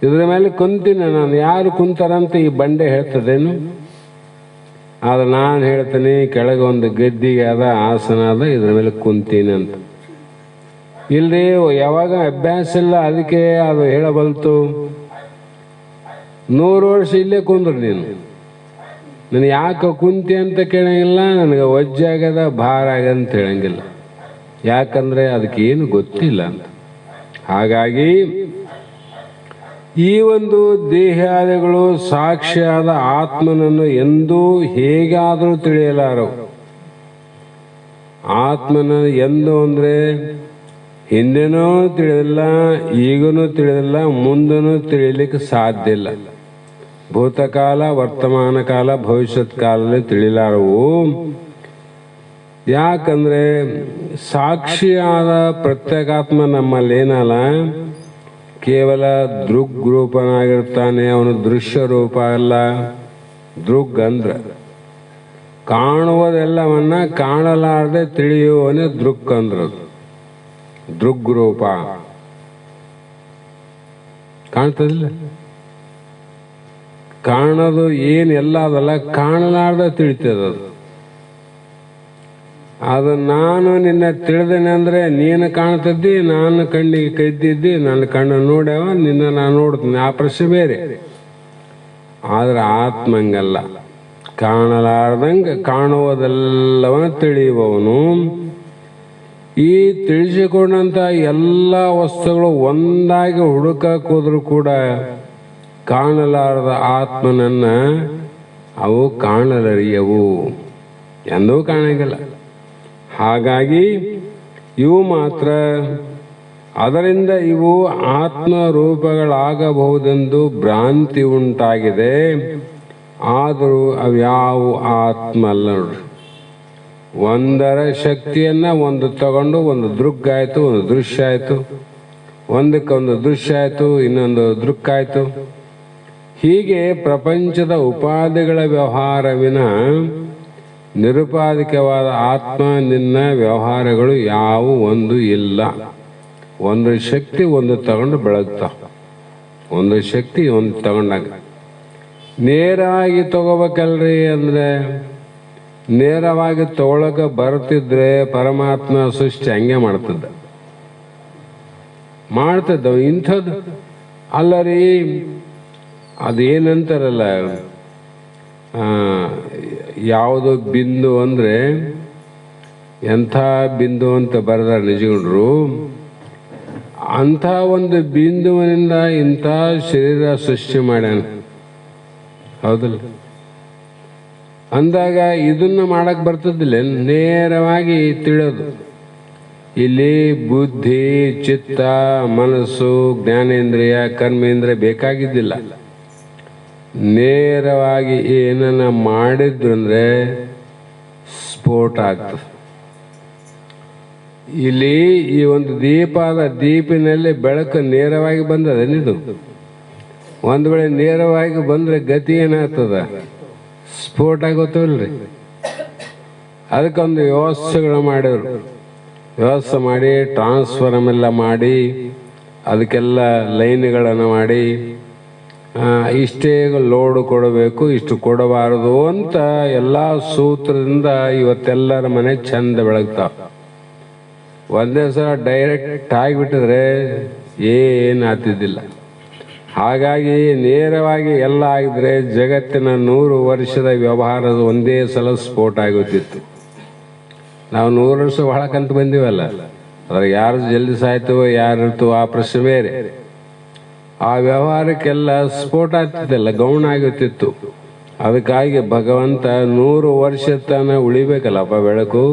ಇದ್ರ ಮೇಲೆ ಕುಂತೀನಿ ನಾನು, ಯಾರು ಕುಂತಾರಂತ ಈ ಬಂಡೆ ಹೇಳ್ತದೇನು? ಆದ್ರೆ ನಾನು ಹೇಳ್ತೀನಿ, ಕೆಳಗೆ ಒಂದು ಗದ್ದಿಗೆ ಅದ, ಆಸನ ಅದ, ಇದ್ರ ಮೇಲೆ ಕುಂತೀನಿ ಅಂತ. ಇಲ್ರಿ, ಯಾವಾಗ ಅಭ್ಯಾಸ ಇಲ್ಲ, ಅದಕ್ಕೆ ಅದು ಹೇಳಬಲ್ತು. 100 ವರ್ಷ ಇಲ್ಲೇ ಕುಂದ್ರು ನೀನು. ನಾನು ಯಾಕೆ ಕುಂತಿ ಅಂತ ಕೇಳಂಗಿಲ್ಲ, ನನಗೆ ಒಜ್ಜಾಗದ, ಭಾರ ಆಗದ ಅಂತ ಹೇಳಂಗಿಲ್ಲ. ಯಾಕಂದ್ರೆ ಅದಕ್ಕೆ ಏನು ಗೊತ್ತಿಲ್ಲ ಅಂತ. ಹಾಗಾಗಿ ಈ ಒಂದು ದೇಹಾದಿಗಳು ಸಾಕ್ಷಿಯಾದ ಆತ್ಮನನ್ನು ಎಂದೂ ಹೇಗಾದರೂ ತಿಳಿಯಲಾರವು. ಆತ್ಮನ ಎಂದು ಅಂದ್ರೆ ಹಿಂದೆನೂ ತಿಳಿದಿಲ್ಲ, ಈಗನೂ ತಿಳಿದಿಲ್ಲ, ಮುಂದನೂ ತಿಳಿಯಲಿಕ್ಕೆ ಸಾಧ್ಯ ಇಲ್ಲ. ಭೂತಕಾಲ, ವರ್ತಮಾನ ಕಾಲ, ಭವಿಷ್ಯತ್ ಕಾಲದಲ್ಲಿ ತಿಳಿಲಾರವು. ಯಾಕಂದ್ರೆ ಸಾಕ್ಷಿಯಾದ ಪ್ರತ್ಯೇಕಾತ್ಮ ನಮ್ಮಲ್ಲಿ ಏನಲ್ಲ, ಕೇವಲ ದೃಗ್ರೂಪನಾಗಿರ್ತಾನೆ. ಅವನು ದೃಶ್ಯ ರೂಪ ಅಲ್ಲ. ದೃಗ್ ಅಂದ್ರ ಕಾಣುವುದೆಲ್ಲವನ್ನ ಕಾಣಲಾರದೆ ತಿಳಿಯುವವನೇ ದೃಕ್ ಅಂದ್ರದು. ದೃಗ್ರೂಪ ಕಾಣ್ತದಿಲ್ಲ. ಕಾಣೋದು ಏನೆಲ್ಲ ಅದಲ್ಲ, ಕಾಣಲಾರ್ದ ತಿಳಿತದದು. ಅದು ನಾನು ನಿನ್ನ ತಿಳಿದೇನೆ ಅಂದ್ರೆ ನೀನು ಕಾಣ್ತಿದ್ದಿ, ನಾನು ಕಣ್ಣಿಗೆ ಕೈದಿದ್ದಿ, ನನ್ನ ಕಣ್ಣು ನೋಡ್ಯಾವ, ನಿನ್ನ ನಾನು ನೋಡ್ತೀನಿ, ಆ ಪ್ರಶ್ನೆ ಬೇರೆ. ಆದ್ರೆ ಆತ್ಮಂಗಲ್ಲ. ಕಾಣಲಾರ್ದಂಗೆ ಕಾಣುವುದೆಲ್ಲವನ್ನ ತಿಳಿಯುವವನು. ಈ ತಿಳಿಸಿಕೊಂಡಂತ ಎಲ್ಲ ವಸ್ತುಗಳು ಒಂದಾಗಿ ಹುಡುಕಕ್ಕೆ ಹೋದ್ರೂ ಕೂಡ ಕಾಣಲಾರದ ಆತ್ಮನನ್ನ ಅವು ಕಾಣಲರಿಯವು, ಎಂದೂ ಕಾಣಂಗಿಲ್ಲ. ಹಾಗಾಗಿ ಇವು ಮಾತ್ರ, ಅದರಿಂದ ಇವು ಆತ್ಮ ರೂಪಗಳಾಗಬಹುದೆಂದು ಭ್ರಾಂತಿ ಉಂಟಾಗಿದೆ. ಆದರೂ ಅವ್ಯಾವು ಆತ್ಮ ಅಲ್ಲ ನೋಡ್ರಿ. ಒಂದರ ಶಕ್ತಿಯನ್ನ ಒಂದು ತಗೊಂಡು ಒಂದು ದೃಗ್ ಆಯ್ತು, ಒಂದು ದೃಶ್ಯ ಆಯ್ತು, ಒಂದಕ್ಕೊಂದು ದೃಶ್ಯ ಆಯ್ತು, ಇನ್ನೊಂದು ದೃಕ್ ಆಯ್ತು. ಹೀಗೆ ಪ್ರಪಂಚದ ಉಪಾಧಿಗಳ ವ್ಯವಹಾರವಿನ ನಿರುಪಾಧಿಕವಾದ ಆತ್ಮ ನಿನ್ನ ವ್ಯವಹಾರಗಳು ಯಾವ ಒಂದು ಇಲ್ಲ. ಒಂದು ಶಕ್ತಿ ಒಂದು ತಗೊಂಡು ಬೆಳಗ್ತಾವ. ಒಂದು ಶಕ್ತಿ ಒಂದು ತಗೊಂಡಾಗ ನೇರವಾಗಿ ತಗೋಬೇಕಲ್ರಿ. ಅಂದ್ರೆ ನೇರವಾಗಿ ತಗೊಳಕ ಬರ್ತಿದ್ರೆ ಪರಮಾತ್ಮ ಸೃಷ್ಟಿ ಹಂಗೆ ಮಾಡ್ತಿದ್ದ. ಇಂಥದ್ದು ಅಲ್ಲ ರೀ. ಅದೇನಂತಾರಲ್ಲ, ಯಾವುದು ಬಿಂದು ಅಂದ್ರೆ ಎಂಥ ಬಿಂದು ಅಂತ ಬರೆದ ನಿಜಗುಂಡ್ರು. ಅಂಥ ಒಂದು ಬಿಂದುವಿನಿಂದ ಇಂಥ ಶರೀರ ಸೃಷ್ಟಿ ಮಾಡ್ಯಾನ. ಹೌದಲ್ಲ? ಅಂದಾಗ ಇದನ್ನ ಮಾಡಕ್ ಬರ್ತದಿಲ್ಲ, ನೇರವಾಗಿ ತಿಳಿಯೋದು. ಇಲ್ಲಿ ಬುದ್ಧಿ, ಚಿತ್ತ, ಮನಸ್ಸು, ಜ್ಞಾನೇಂದ್ರಿಯ, ಕರ್ಮೇಂದ್ರಿಯ ಬೇಕಾಗಿದ್ದಿಲ್ಲ. ನೇರವಾಗಿ ಏನನ್ನ ಮಾಡಿದ್ರು ಅಂದ್ರೆ ಸ್ಫೋಟ ಆಗ್ತದೆ. ಇಲ್ಲಿ ಈ ಒಂದು ದೀಪಿನಲ್ಲಿ ಬೆಳಕು ನೇರವಾಗಿ ಬಂದದೇನಿದು. ಒಂದು ವೇಳೆ ನೇರವಾಗಿ ಬಂದ್ರೆ ಗತಿ ಏನಾಗ್ತದ? ಸ್ಫೋಟ ಆಗೋತ್ತವಲ್ರಿ. ಅದಕ್ಕೊಂದು ವ್ಯವಸ್ಥೆಗಳು ಮಾಡಿದ್ರು. ವ್ಯವಸ್ಥೆ ಮಾಡಿ ಟ್ರಾನ್ಸ್ಫಾರ್ಮ್ ಎಲ್ಲ ಮಾಡಿ ಅದಕ್ಕೆಲ್ಲ ಲೈನ್ಗಳನ್ನು ಮಾಡಿ ಇಷ್ಟೇ ಲೋಡು ಕೊಡಬೇಕು, ಇಷ್ಟು ಕೊಡಬಾರದು ಅಂತ ಎಲ್ಲ ಸೂತ್ರದಿಂದ ಇವತ್ತೆಲ್ಲರ ಮನೆ ಚಂದ ಬೆಳಗ್ತಾವ. ಒಂದೇ ಸಲ ಡೈರೆಕ್ಟ್ ಆಗಿಬಿಟ್ಟಿದ್ರೆ ಏನು ಆಗ್ತಿದ್ದಿಲ್ಲ. ಹಾಗಾಗಿ ನೇರವಾಗಿ ಎಲ್ಲ ಆಗಿದ್ರೆ ಜಗತ್ತಿನ 100 ವರ್ಷದ ವ್ಯವಹಾರದ ಒಂದೇ ಸಲ ಸ್ಫೋಟ ಆಗುತ್ತಿತ್ತು. ನಾವು 100 ವರ್ಷ ಒಳಕಂತ ಬಂದೀವಲ್ಲ, ಅದ್ರಾಗ ಯಾರು ಜಲ್ದಿ ಸಾಯ್ತವೋ ಯಾರಿರ್ತವೋ ಆ ಪ್ರಶ್ನೆ ಬೇರೆ. ಆ ವ್ಯವಹಾರಕ್ಕೆಲ್ಲ ಸ್ಫೋಟ ಆಗ್ತಿದ್ದಲ್ಲ, ಗೌಣ ಆಗುತ್ತಿತ್ತು. ಅದಕ್ಕಾಗಿ ಭಗವಂತ 100 ವರ್ಷ ತನ ಉಳಿಬೇಕಲ್ಲಪ್ಪ ಬೆಳಕು.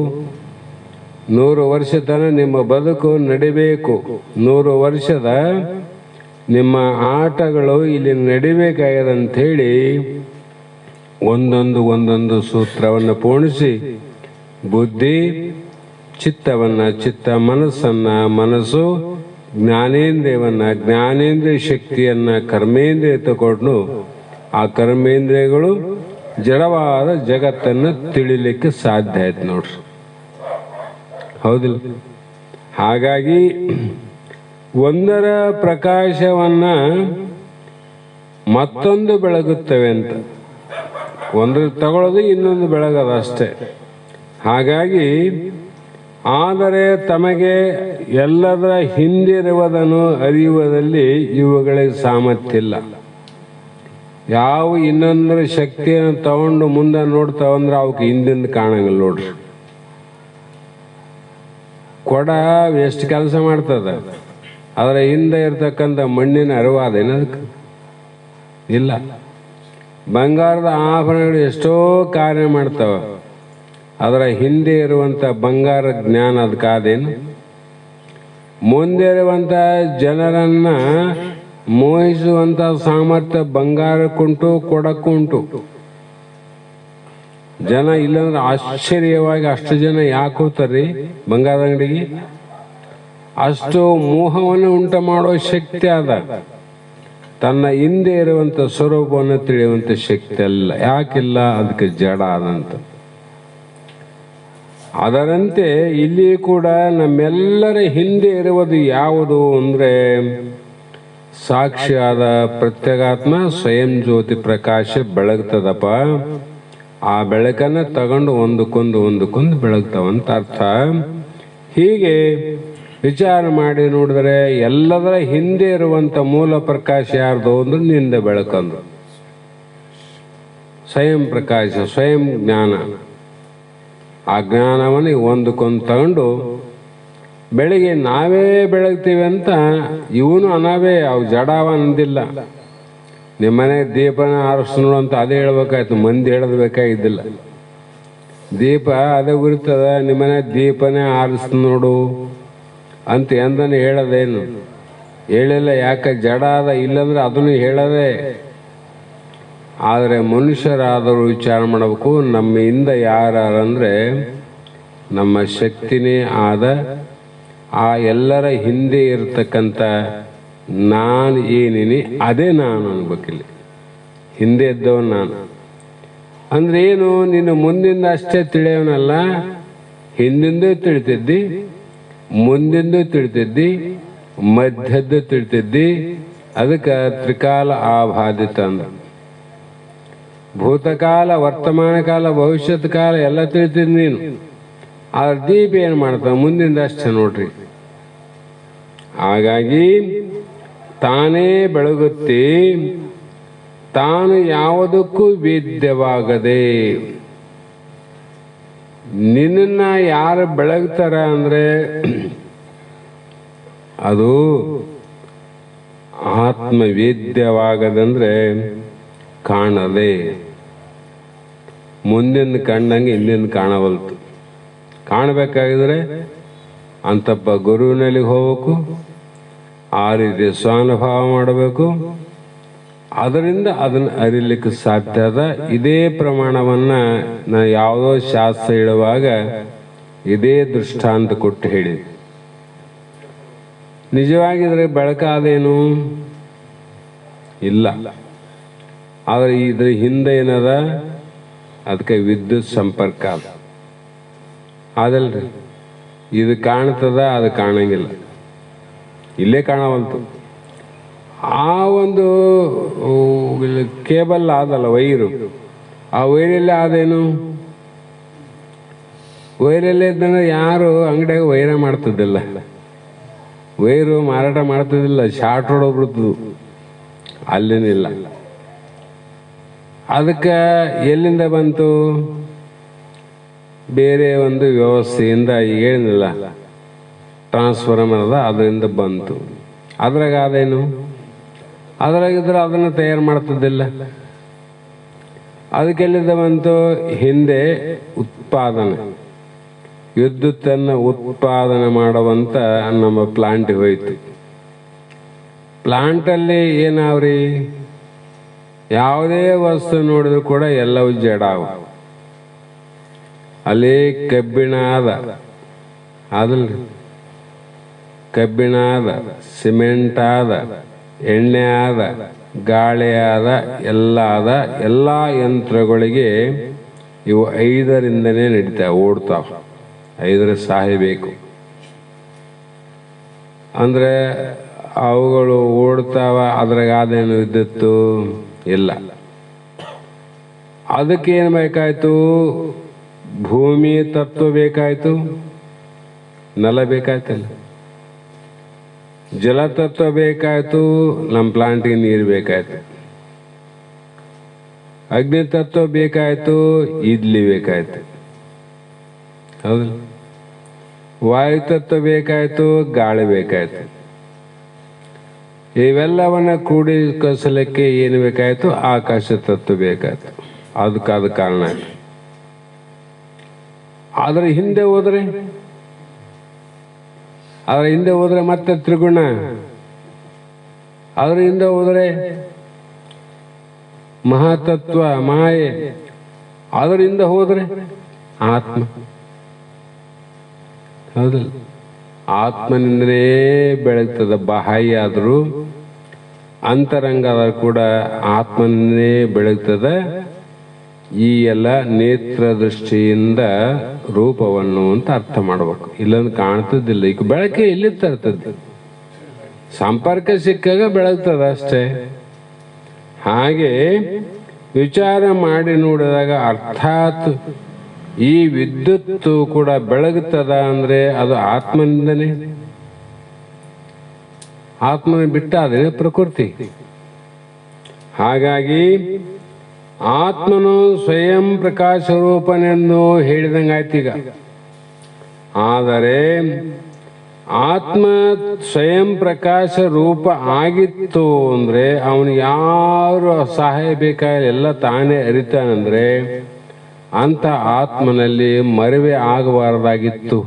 100 ವರ್ಷ ತನ ನಿಮ್ಮ ಬದುಕು ನಡಿಬೇಕು. 100 ವರ್ಷದ ನಿಮ್ಮ ಆಟಗಳು ಇಲ್ಲಿ ನಡಿಬೇಕಾಗ್ಯದಂಥೇಳಿ ಒಂದೊಂದು ಸೂತ್ರವನ್ನು ಪೂರ್ಣಿಸಿ ಬುದ್ಧಿ ಚಿತ್ತವನ್ನು, ಚಿತ್ತ ಮನಸ್ಸನ್ನು, ಮನಸ್ಸು ಜ್ಞಾನೇಂದ್ರಿಯ ಶಕ್ತಿಯನ್ನು ಕರ್ಮೇಂದ್ರಿಯ ತಗೊಂಡು ಆ ಕರ್ಮೇಂದ್ರಿಯಗಳು ಜಡವಾದ ಜಗತ್ತನ್ನು ತಿಳಿಲಿಕ್ಕೆ ಸಾಧ್ಯ ಆಯ್ತು ನೋಡ್ರಿ. ಹೌದಿಲ್ಲ? ಹಾಗಾಗಿ ಒಂದರ ಪ್ರಕಾಶವನ್ನ ಮತ್ತೊಂದು ಬೆಳಗುತ್ತವೆ ಅಂತ, ಒಂದು ತಗೊಳ್ಳೋದು ಇನ್ನೊಂದು ಬೆಳಗೋದು ಅಷ್ಟೇ. ಹಾಗಾಗಿ ಆದರೆ ತಮಗೆ ಎಲ್ಲದರ ಹಿಂದಿರುವುದನ್ನು ಅರಿಯುವುದಲ್ಲಿ ಇವುಗಳಿಗೆ ಸಾಮರ್ಥ್ಯ ಇಲ್ಲ. ಯಾವ ಇನ್ನೊಂದರ ಶಕ್ತಿಯನ್ನು ತಗೊಂಡು ಮುಂದೆ ನೋಡ್ತಾವಂದ್ರೆ ಅವಕ್ಕೆ ಹಿಂದಿಂದ ಕಾಣಂಗಿಲ್ಲ ನೋಡ್ರಿ. ಕೊಡ ಎಷ್ಟು ಕೆಲಸ ಮಾಡ್ತದ, ಅದರ ಹಿಂದೆ ಇರ್ತಕ್ಕಂಥ ಮಣ್ಣಿನ ಅರಿವಾದೇನು ಅದಕ್ಕೆ ಇಲ್ಲ. ಬಂಗಾರದ ಆಭರಣಗಳು ಎಷ್ಟೋ ಕಾರ್ಯ ಮಾಡ್ತಾವ, ಅದರ ಹಿಂದೆ ಇರುವಂಥ ಬಂಗಾರ ಜ್ಞಾನ ಅದಕ್ಕಾದೇನು? ಮುಂದೆ ಇರುವಂಥ ಜನರನ್ನ ಮೋಹಿಸುವಂಥ ಸಾಮರ್ಥ್ಯ ಬಂಗಾರಕ್ಕುಂಟು, ಕೊಡಕ್ಕುಂಟು. ಜನ ಇಲ್ಲಂದ್ರೆ ಆಶ್ಚರ್ಯವಾಗಿ ಅಷ್ಟು ಜನ ಯಾಕೆ ಹೋಗ್ತಾರ್ರಿ ಬಂಗಾರದ ಅಂಗಡಿಗೆ? ಅಷ್ಟು ಮೋಹವನ್ನು ಉಂಟು ಮಾಡೋ ಶಕ್ತಿ ಅದ. ತನ್ನ ಹಿಂದೆ ಇರುವಂಥ ಸ್ವರೂಪವನ್ನು ತಿಳಿಯುವಂಥ ಶಕ್ತಿ ಅಲ್ಲ. ಯಾಕಿಲ್ಲ? ಅದಕ್ಕೆ ಜಡ ಆದಂತ. ಅದರಂತೆ ಇಲ್ಲಿ ಕೂಡ ನಮ್ಮೆಲ್ಲರ ಹಿಂದೆ ಇರುವುದು ಯಾವುದು ಅಂದ್ರೆ ಸಾಕ್ಷಿಯಾದ ಪ್ರತ್ಯೇಗಾತ್ಮ ಸ್ವಯಂ ಜ್ಯೋತಿ ಪ್ರಕಾಶ ಬೆಳಗ್ತದಪ್ಪ. ಆ ಬೆಳಕನ್ನ ತಗೊಂಡು ಒಂದಕ್ಕೊಂದು ಬೆಳಗ್ತಾವಂತ ಅರ್ಥ. ಹೀಗೆ ವಿಚಾರ ಮಾಡಿ ನೋಡಿದ್ರೆ ಎಲ್ಲದರ ಹಿಂದೆ ಇರುವಂತ ಮೂಲ ಪ್ರಕಾಶ ಯಾರ್ದು ಅಂದ್ರೆ ನಿಂದ ಬೆಳಕಂದು ಸ್ವಯಂ ಪ್ರಕಾಶ, ಸ್ವಯಂ ಜ್ಞಾನ. ಆ ಜ್ಞಾನವನ್ನು ಒಂದಕ್ಕೊಂದು ತಗೊಂಡು ಬೆಳಿಗ್ಗೆ ನಾವೇ ಬೆಳಗ್ತೀವಿ ಅಂತ ಇವನು ಅನಾವೇ ಅವು ಜಡಾವ ಅಂದಿಲ್ಲ. ನಿಮ್ಮನೆ ದೀಪನ ಆರಿಸ್ತು ಅಂತ ಅದೇ ಹೇಳ್ಬೇಕಾಯ್ತು, ಮಂದಿ ಹೇಳೋದು ಬೇಕಾಗಿದ್ದಿಲ್ಲ. ದೀಪ ಅದೇ ಉರಿತದ, ನಿಮ್ಮನೆ ದೀಪನೇ ಆರಿಸ್ತು ನೋಡು ಅಂತ ಎಂದನೇ ಹೇಳೋದೇನು? ಹೇಳಿಲ್ಲ. ಯಾಕೆ? ಜಡ ಅದ. ಇಲ್ಲಂದ್ರೆ ಅದನ್ನು ಹೇಳದೆ. ಆದರೆ ಮನುಷ್ಯರಾದರೂ ವಿಚಾರ ಮಾಡಬೇಕು, ನಮ್ಮಿಂದ ಯಾರಂದ್ರೆ ನಮ್ಮ ಶಕ್ತಿನೇ ಆದ ಆ ಎಲ್ಲರ ಹಿಂದೆ ಇರ್ತಕ್ಕಂಥ ನಾನು ಏನಿನಿ ಅದೇ ನಾನು ಅನ್ಬೇಕಿಲ್ಲಿ. ಹಿಂದೆ ಇದ್ದವನು ನಾನು ಅಂದ್ರೆ ಏನು? ನೀನು ಮುಂದಿಂದ ಅಷ್ಟೇ ತಿಳಿಯವನಲ್ಲ, ಹಿಂದಿಂದೂ ತಿಳಿತಿದ್ದಿ, ಮುಂದಿಂದೂ ತಿಳಿತಿದ್ದಿ, ಮಧ್ಯದ್ದು ತಿಳಿತಿದ್ದಿ. ಅದಕ್ಕೆ ತ್ರಿಕಾಲ ಆಬಾಧಿತ ಅಂದ. ಭೂತಕಾಲ, ವರ್ತಮಾನ ಕಾಲ, ಭವಿಷ್ಯತ್ ಕಾಲ ಎಲ್ಲ ತಿಳಿತಿದ್ ನೀನು. ಆದ್ರೆ ದೀಪ ಏನು ಮಾಡ್ತಾವ? ಮುಂದಿಂದ ಅಷ್ಟೇ ನೋಡ್ರಿ. ಹಾಗಾಗಿ ತಾನೇ ಬೆಳಗುತ್ತಿ, ತಾನು ಯಾವುದಕ್ಕೂ ವೇದ್ಯವಾಗದೆ. ನಿನ್ನ ಯಾರು ಬೆಳಗ್ತಾರ ಅಂದ್ರೆ ಅದು ಆತ್ಮವೇದ್ಯವಾಗದಂದ್ರೆ ಕಾಣದೆ. ಮುಂದಿನ ಕಂಡಂಗೆ ಹಿಂದಿನ ಕಾಣವಲ್ತು. ಕಾಣಬೇಕಾಗಿದ್ರೆ ಅಂತಪ್ಪ ಗುರುವಿನಲ್ಲಿ ಹೋಗ್ಬೇಕು, ಆ ರೀತಿ ಸ್ವಾನುಭಾವ ಮಾಡಬೇಕು. ಅದರಿಂದ ಅದನ್ನು ಅರಿಲಿಕ್ಕೆ ಸಾಧ್ಯ ಅದ. ಇದೇ ಪ್ರಮಾಣವನ್ನ ನಾ ಯಾವುದೋ ಶಾಸ್ತ್ರ ಹೇಳುವಾಗ ಇದೇ ದೃಷ್ಟಾಂತ ಕೊಟ್ಟು ಹೇಳಿ. ನಿಜವಾಗಿದ್ರೆ ಬೆಳಕಾದೇನು? ಇಲ್ಲ. ಆದರೆ ಇದ್ರ ಹಿಂದೆ ಏನದ? ಅದಕ್ಕೆ ವಿದ್ಯುತ್ ಸಂಪರ್ಕ ಅದ. ಅದಲ್ರಿ, ಇದು ಕಾಣ್ತದ, ಅದು ಕಾಣಂಗಿಲ್ಲ, ಇಲ್ಲೇ ಕಾಣವಂತು. ಆ ಒಂದು ಕೇಬಲ್ ಆದಲ್ಲ ವೈರು, ಆ ವೈರಲ್ಲಿ ಆದೇನು, ವೈರಲ್ಲಿ ಇದ್ದಂದ್ರೆ ಯಾರು ಅಂಗಡಿಯಾಗ ವೈರ ಮಾಡ್ತಿದ್ದಿಲ್ಲ, ವೈರು ಮಾರಾಟ ಮಾಡ್ತಿದ್ದಿಲ್ಲ, ಶಾರ್ಟ್ ಹೊಡೋಗ್ಬಿಡ್ತದು, ಅಲ್ಲೇನಿಲ್ಲ. ಅದಕ್ಕೆ ಎಲ್ಲಿಂದ ಬಂತು? ಬೇರೆ ಒಂದು ವ್ಯವಸ್ಥೆಯಿಂದ, ಏನಿಲ್ಲ ಟ್ರಾನ್ಸ್ಫಾರ್ಮರ್ ಅದ, ಅದರಿಂದ ಬಂತು. ಅದ್ರಾಗ ಅದೇನು, ಅದ್ರಾಗಿದ್ರೆ ಅದನ್ನು ತಯಾರು ಮಾಡ್ತಿದ್ದಿಲ್ಲ. ಅದಕ್ಕೆಲ್ಲಿಂದ ಬಂತು? ಹಿಂದೆ ಉತ್ಪಾದನೆ, ವಿದ್ಯುತ್ತನ್ನು ಉತ್ಪಾದನೆ ಮಾಡುವಂತ ನಮ್ಮ ಪ್ಲಾಂಟಿಗೆ ಹೋಯ್ತು. ಪ್ಲಾಂಟಲ್ಲಿ ಏನಾವ್ರಿ, ಯಾವುದೇ ವಸ್ತು ನೋಡಿದ್ರು ಕೂಡ ಎಲ್ಲವೂ ಜಡಾವು. ಅಲ್ಲಿ ಕಬ್ಬಿಣ ಅದ, ಅದಲ್ರಿ, ಕಬ್ಬಿಣ ಅದ, ಸಿಮೆಂಟ್ ಆದ, ಎಣ್ಣೆ ಆದ, ಗಾಳಿ ಆದ, ಎಲ್ಲ ಆದ. ಎಲ್ಲ ಯಂತ್ರಗಳಿಗೆ ಇವು 5ರಿಂದನೇ ನಡೀತಾವೆ, ಓಡ್ತಾವ. 5 ಸಾಯಬೇಕು ಅಂದ್ರೆ ಅವುಗಳು ಓಡ್ತಾವ. ಅದ್ರಾಗ ಅದೇನು ವಿದ್ಯುತ್ತು ಇಲ್ಲ. ಅದಕ್ಕೆ ಏನು ಬೇಕಾಯ್ತು? ಭೂಮಿ ತತ್ವ ಬೇಕಾಯ್ತು, ನೆಲ ಬೇಕಾಯ್ತಲ್ಲ. ಜಲತತ್ವ ಬೇಕಾಯ್ತು, ನಮ್ಮ ಪ್ಲಾಂಟಿಗೆ ನೀರು ಬೇಕಾಯ್ತು. ಅಗ್ನಿ ತತ್ವ ಬೇಕಾಯ್ತು, ಇಡ್ಲಿ ಬೇಕಾಯ್ತು, ಹೌದು. ವಾಯು ತತ್ವ ಬೇಕಾಯ್ತು, ಗಾಳಿ ಬೇಕಾಯ್ತು. ಇವೆಲ್ಲವನ್ನ ಕೂಡಿಸಲಿಕ್ಕೆ ಏನು ಬೇಕಾಯ್ತು? ಆಕಾಶ ತತ್ವ ಬೇಕಾಯ್ತು. ಅದಕ್ಕಾದ ಕಾರಣ ಆಯ್ತು. ಆದ್ರೆ ಹಿಂದೆ ಹೋದ್ರೆ ಮತ್ತೆ ತ್ರಿಗುಣ, ಅದ್ರ ಹಿಂದೆ ಹೋದ್ರೆ ಮಹಾತತ್ವ, ಮಾಯೆ, ಅದರಿಂದ ಹೋದ್ರೆ ಆತ್ಮ, ಹೌದಲ್ಲ. ಆತ್ಮನಿಂದಲೇ ಬೆಳಗ್ತದ. ಬಾಹ್ಯ ಆದರೂ ಅಂತರಂಗ ಆದರೂ ಕೂಡ ಆತ್ಮನಿಂದಲೇ ಬೆಳಗ್ತದ. ಈ ಎಲ್ಲ ನೇತ್ರ ದೃಷ್ಟಿಯಿಂದ ರೂಪವನ್ನು ಅಂತ ಅರ್ಥ ಮಾಡಬೇಕು. ಇಲ್ಲಂದ್ರೆ ಕಾಣ್ತದಿಲ್ಲ. ಈಗ ಬೆಳಕೆ ಎಲ್ಲಿ ತರ್ತದೆ? ಸಂಪರ್ಕ ಸಿಕ್ಕಾಗ ಬೆಳಗ್ತದ ಅಷ್ಟೇ. ಹಾಗೆ ವಿಚಾರ ಮಾಡಿ ನೋಡಿದಾಗ ಅರ್ಥಾತ್ ಈ ವಿದ್ಯುತ್ತು ಕೂಡ ಬೆಳಗುತ್ತದ ಅಂದ್ರೆ ಅದು ಆತ್ಮನಿಂದನೇ. ಆತ್ಮನ ಬಿಟ್ಟ ಅದೇ ಪ್ರಕೃತಿ. ಹಾಗಾಗಿ ಆತ್ಮನು ಸ್ವಯಂ ಪ್ರಕಾಶ ರೂಪನೆಂದು ಹೇಳಿದಂಗಾಯ್ತೀಗ. ಆದರೆ ಆತ್ಮ ಸ್ವಯಂ ಪ್ರಕಾಶ ರೂಪ ಆಗಿತ್ತು ಅಂದ್ರೆ ಅವನು ಯಾರು ಸಹಾಯ ಬೇಕಾಗಿಲ್ಲ, ಎಲ್ಲ ತಾನೇ ಅರಿತಾನಂದ್ರೆ ಅಂತ ಆತ್ಮನಲ್ಲಿ ಮರೆವೆ ಆಗಬಾರದಾಗಿತ್ತು.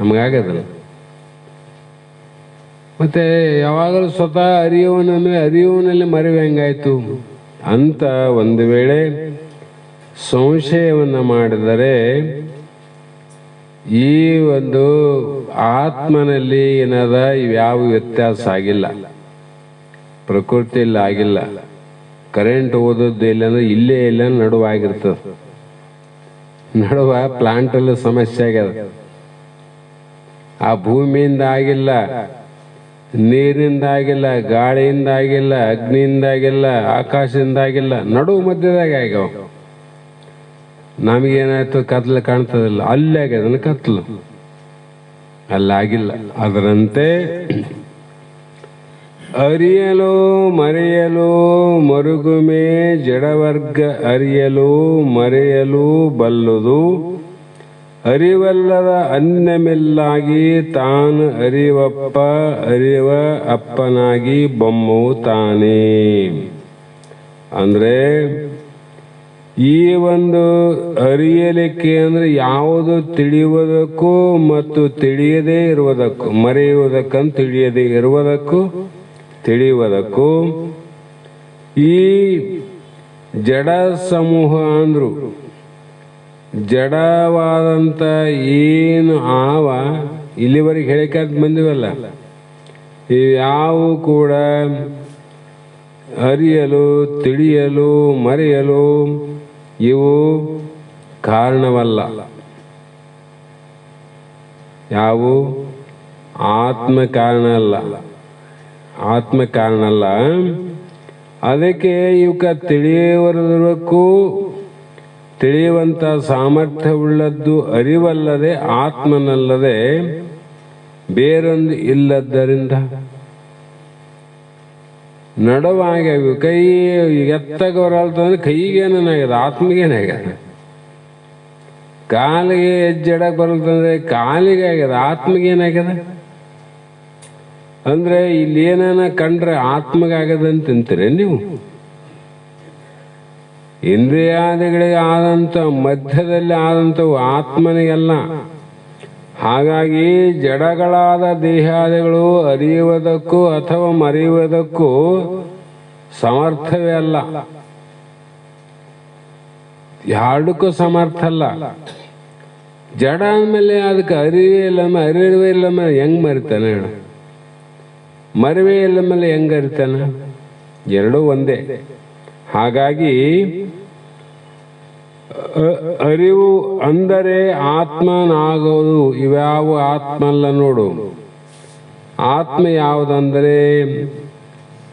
ನಮಗಾಗದಲ್ಲ. ಮತ್ತೆ ಯಾವಾಗಲೂ ಸ್ವತಃ ಅರಿಯುವನಲ್ಲಿ ಮರೆವೆ ಹೆಂಗಾಯ್ತು ಅಂತ ಒಂದು ವೇಳೆ ಸಂಶಯವನ್ನ ಮಾಡಿದರೆ ಈ ಒಂದು ಆತ್ಮನಲ್ಲಿ ಏನದ ಇವ್ಯಾವ ವ್ಯತ್ಯಾಸ ಆಗಿಲ್ಲ, ಪ್ರಕೃತಿಯಲ್ಲಿ ಆಗಿಲ್ಲ. ಕರೆಂಟ್ ಓದೋದು ಇಲ್ಲ ಅಂದ್ರೆ ಇಲ್ಲೇ ಇಲ್ಲ ನಡುವಾಗಿರ್ತದೆ. ನಡುವ ಪ್ಲಾಂಟಲ್ಲಿ ಸಮಸ್ಯೆ ಆಗ್ಯದ. ಆ ಭೂಮಿಯಿಂದ ಆಗಿಲ್ಲ, ನೀರಿಂದ ಆಗಿಲ್ಲ, ಗಾಳಿಯಿಂದ ಆಗಿಲ್ಲ, ಅಗ್ನಿಯಿಂದ ಆಗಿಲ್ಲ, ಆಕಾಶದಿಂದ ಆಗಿಲ್ಲ, ನಡುವು ಮಧ್ಯದಾಗ ಆಗ್ಯಾವ. ನಮಗೇನಾಯ್ತು? ಕತ್ಲು ಕಾಣ್ತದಿಲ್ಲ, ಅಲ್ಲೇ ಆಗ್ಯದ ಕತ್ಲು, ಅಲ್ಲಾಗಿಲ್ಲ. ಅದರಂತೆ ಅರಿಯಲು ಮರೆಯಲು ಮರುಗುಮೆ ಜಡವರ್ಗ ಅರಿಯಲು ಮರೆಯಲು ಬಲ್ಲುದು ಅರಿವಲ್ಲದ ಅನ್ಯಮಿಲ್ಲಾಗಿ ತಾನು ಅರಿವಪ್ಪ ಅರಿವ ಅಪ್ಪನಾಗಿ ಬೊಮ್ಮವು ತಾನೇ. ಅಂದ್ರೆ ಈ ಒಂದು ಅರಿಯಲಿಕ್ಕೆ ಅಂದ್ರೆ ಯಾವುದು ತಿಳಿಯುವುದಕ್ಕೂ ಮತ್ತು ತಿಳಿಯದೇ ಇರುವುದಕ್ಕೂ, ಮರೆಯುವುದಕ್ಕಂತ ತಿಳಿಯದೇ ಇರುವುದಕ್ಕೂ ತಿಳಿಯುವುದಕ್ಕೂ ಈ ಜಡ ಸಮೂಹ ಅಂದ್ರು ಜಡವಾದಂತ ಏನು ಆವ ಇಲ್ಲಿವರೆಗೆ ಹೇಳಿಕಾದ್ ಬಂದಿವಲ್ಲ, ಇವ್ಯಾವು ಕೂಡ ಅರಿಯಲು, ತಿಳಿಯಲು, ಮರೆಯಲು ಇವು ಕಾರಣವಲ್ಲ. ಯಾವು ಆತ್ಮ ಕಾರಣ ಅಲ್ಲ, ಆತ್ಮ ಕಾರಣ ಅಲ್ಲ. ಅದಕ್ಕೆ ಇವಕ್ಕೆ ತಿಳಿಯುವದಕ್ಕೂ ತಿಳಿಯುವಂಥ ಸಾಮರ್ಥ್ಯವುಳ್ಳದ್ದು ಅರಿವಲ್ಲದೆ ಆತ್ಮನಲ್ಲದೆ ಬೇರೊಂದು ಇಲ್ಲದ್ದರಿಂದ ನಡುವಾಗ ಕೈ ಎತ್ತಾಗ ಬರಲ್ತಂದ್ರೆ ಕೈಗೇನಾಗ್ಯದ, ಆತ್ಮಗೇನಾಗ್ಯದ. ಕಾಲಿಗೆ ಹೆಜ್ಜೆಡಕ್ಕೆ ಬರಲ್ತಂದ್ರೆ ಕಾಲಿಗೆ ಆಗ್ಯದ, ಆತ್ಮಗೇನಾಗ್ಯದ. ಅಂದ್ರೆ ಇಲ್ಲಿ ಏನಾನ ಕಂಡ್ರೆ ಆತ್ಮಗಾಗದಂತ ಅಂತೀರಿ ನೀವು. ಇಂದ್ರಿಯಾದಿಗಳಿಗೆ ಆದಂಥ ಮಧ್ಯದಲ್ಲಿ ಆದಂಥವು ಆತ್ಮನಿಗೆಲ್ಲ. ಹಾಗಾಗಿ ಜಡಗಳಾದ ದೇಹಾದಿಗಳು ಅರಿಯುವುದಕ್ಕೂ ಅಥವಾ ಮರೆಯುವುದಕ್ಕೂ ಸಮರ್ಥವೇ ಅಲ್ಲ, ಎರಡಕ್ಕೂ ಸಮರ್ಥ ಅಲ್ಲ. ಜಡ ಅಂದಮೇಲೆ ಅದಕ್ಕೆ ಅರಿವೇ ಇಲ್ಲಮ್ಮ, ಅರಿವೇ ಇಲ್ಲಮ್ಮ ಹೆಂಗ್ ಮರಿತಾನೆ ಹೇಳು, ಮರಿವೇ ಇಲ್ಲ ಮೇಲೆ ಹೆಂಗ್ ಅರಿತಾನ? ಎರಡೂ ಒಂದೇ. ಹಾಗಾಗಿ ಅರಿವು ಅಂದರೆ ಆತ್ಮನಾಗೋದು. ಇವ್ಯಾವ ಆತ್ಮ ಅಲ್ಲ ನೋಡು. ಆತ್ಮ ಯಾವುದಂದರೆ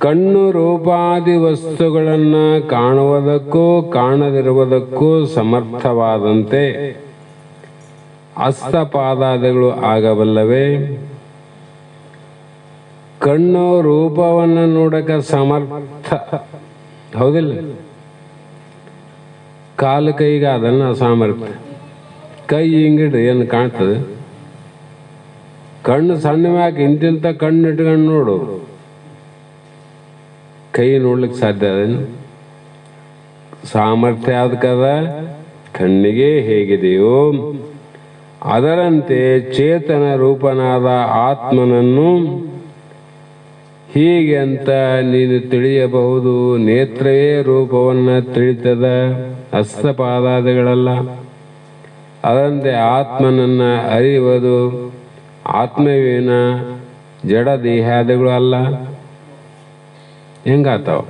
ಕಣ್ಣು ರೂಪಾದಿ ವಸ್ತುಗಳನ್ನ ಕಾಣುವುದಕ್ಕೂ ಕಾಣದಿರುವುದಕ್ಕೂ ಸಮರ್ಥವಾದಂತೆ ಹಸ್ತಪಾದಾದಿಗಳು ಆಗಬಲ್ಲವೇ. ಕಣ್ಣು ರೂಪವನ್ನು ನೋಡಕ ಸಮರ್ಥ ಹೌದಿಲ್ಲ, ಕಾಲು ಕೈಗೆ ಅದನ್ನ ಅಸಾಮರ್ಥ್ಯ. ಕೈ ಹಿಂಗಿಡ್ರಿ ಏನು ಕಾಣ್ತದೆ? ಕಣ್ಣು ಸಣ್ಣವಾಗಿ ಇಂತಿಂತ ಕಣ್ಣು ಇಟ್ಕೊಂಡು ನೋಡು, ಕೈ ನೋಡ್ಲಿಕ್ಕೆ ಸಾಧ್ಯ ಅದೇನು? ಸಾಮರ್ಥ್ಯ ಅದಕ್ಕದ ಕಣ್ಣಿಗೆ ಹೇಗಿದೆಯೋ ಅದರಂತೆ ಚೇತನ ರೂಪನಾದ ಆತ್ಮನನ್ನು ಹೀಗೆ ಅಂತ ನೀನು ತಿಳಿಯಬಹುದು. ನೇತ್ರವೇ ರೂಪವನ್ನು ತಿಳಿತದ, ಹಸ್ತಪಾದಾದಿಗಳಲ್ಲ. ಅದರಂತೆ ಆತ್ಮನನ್ನ ಅರಿಯುವುದು ಆತ್ಮವೇನ, ಜಡ ದೇಹಾದಿಗಳು ಅಲ್ಲ. ಹೆಂಗಾತಾವ?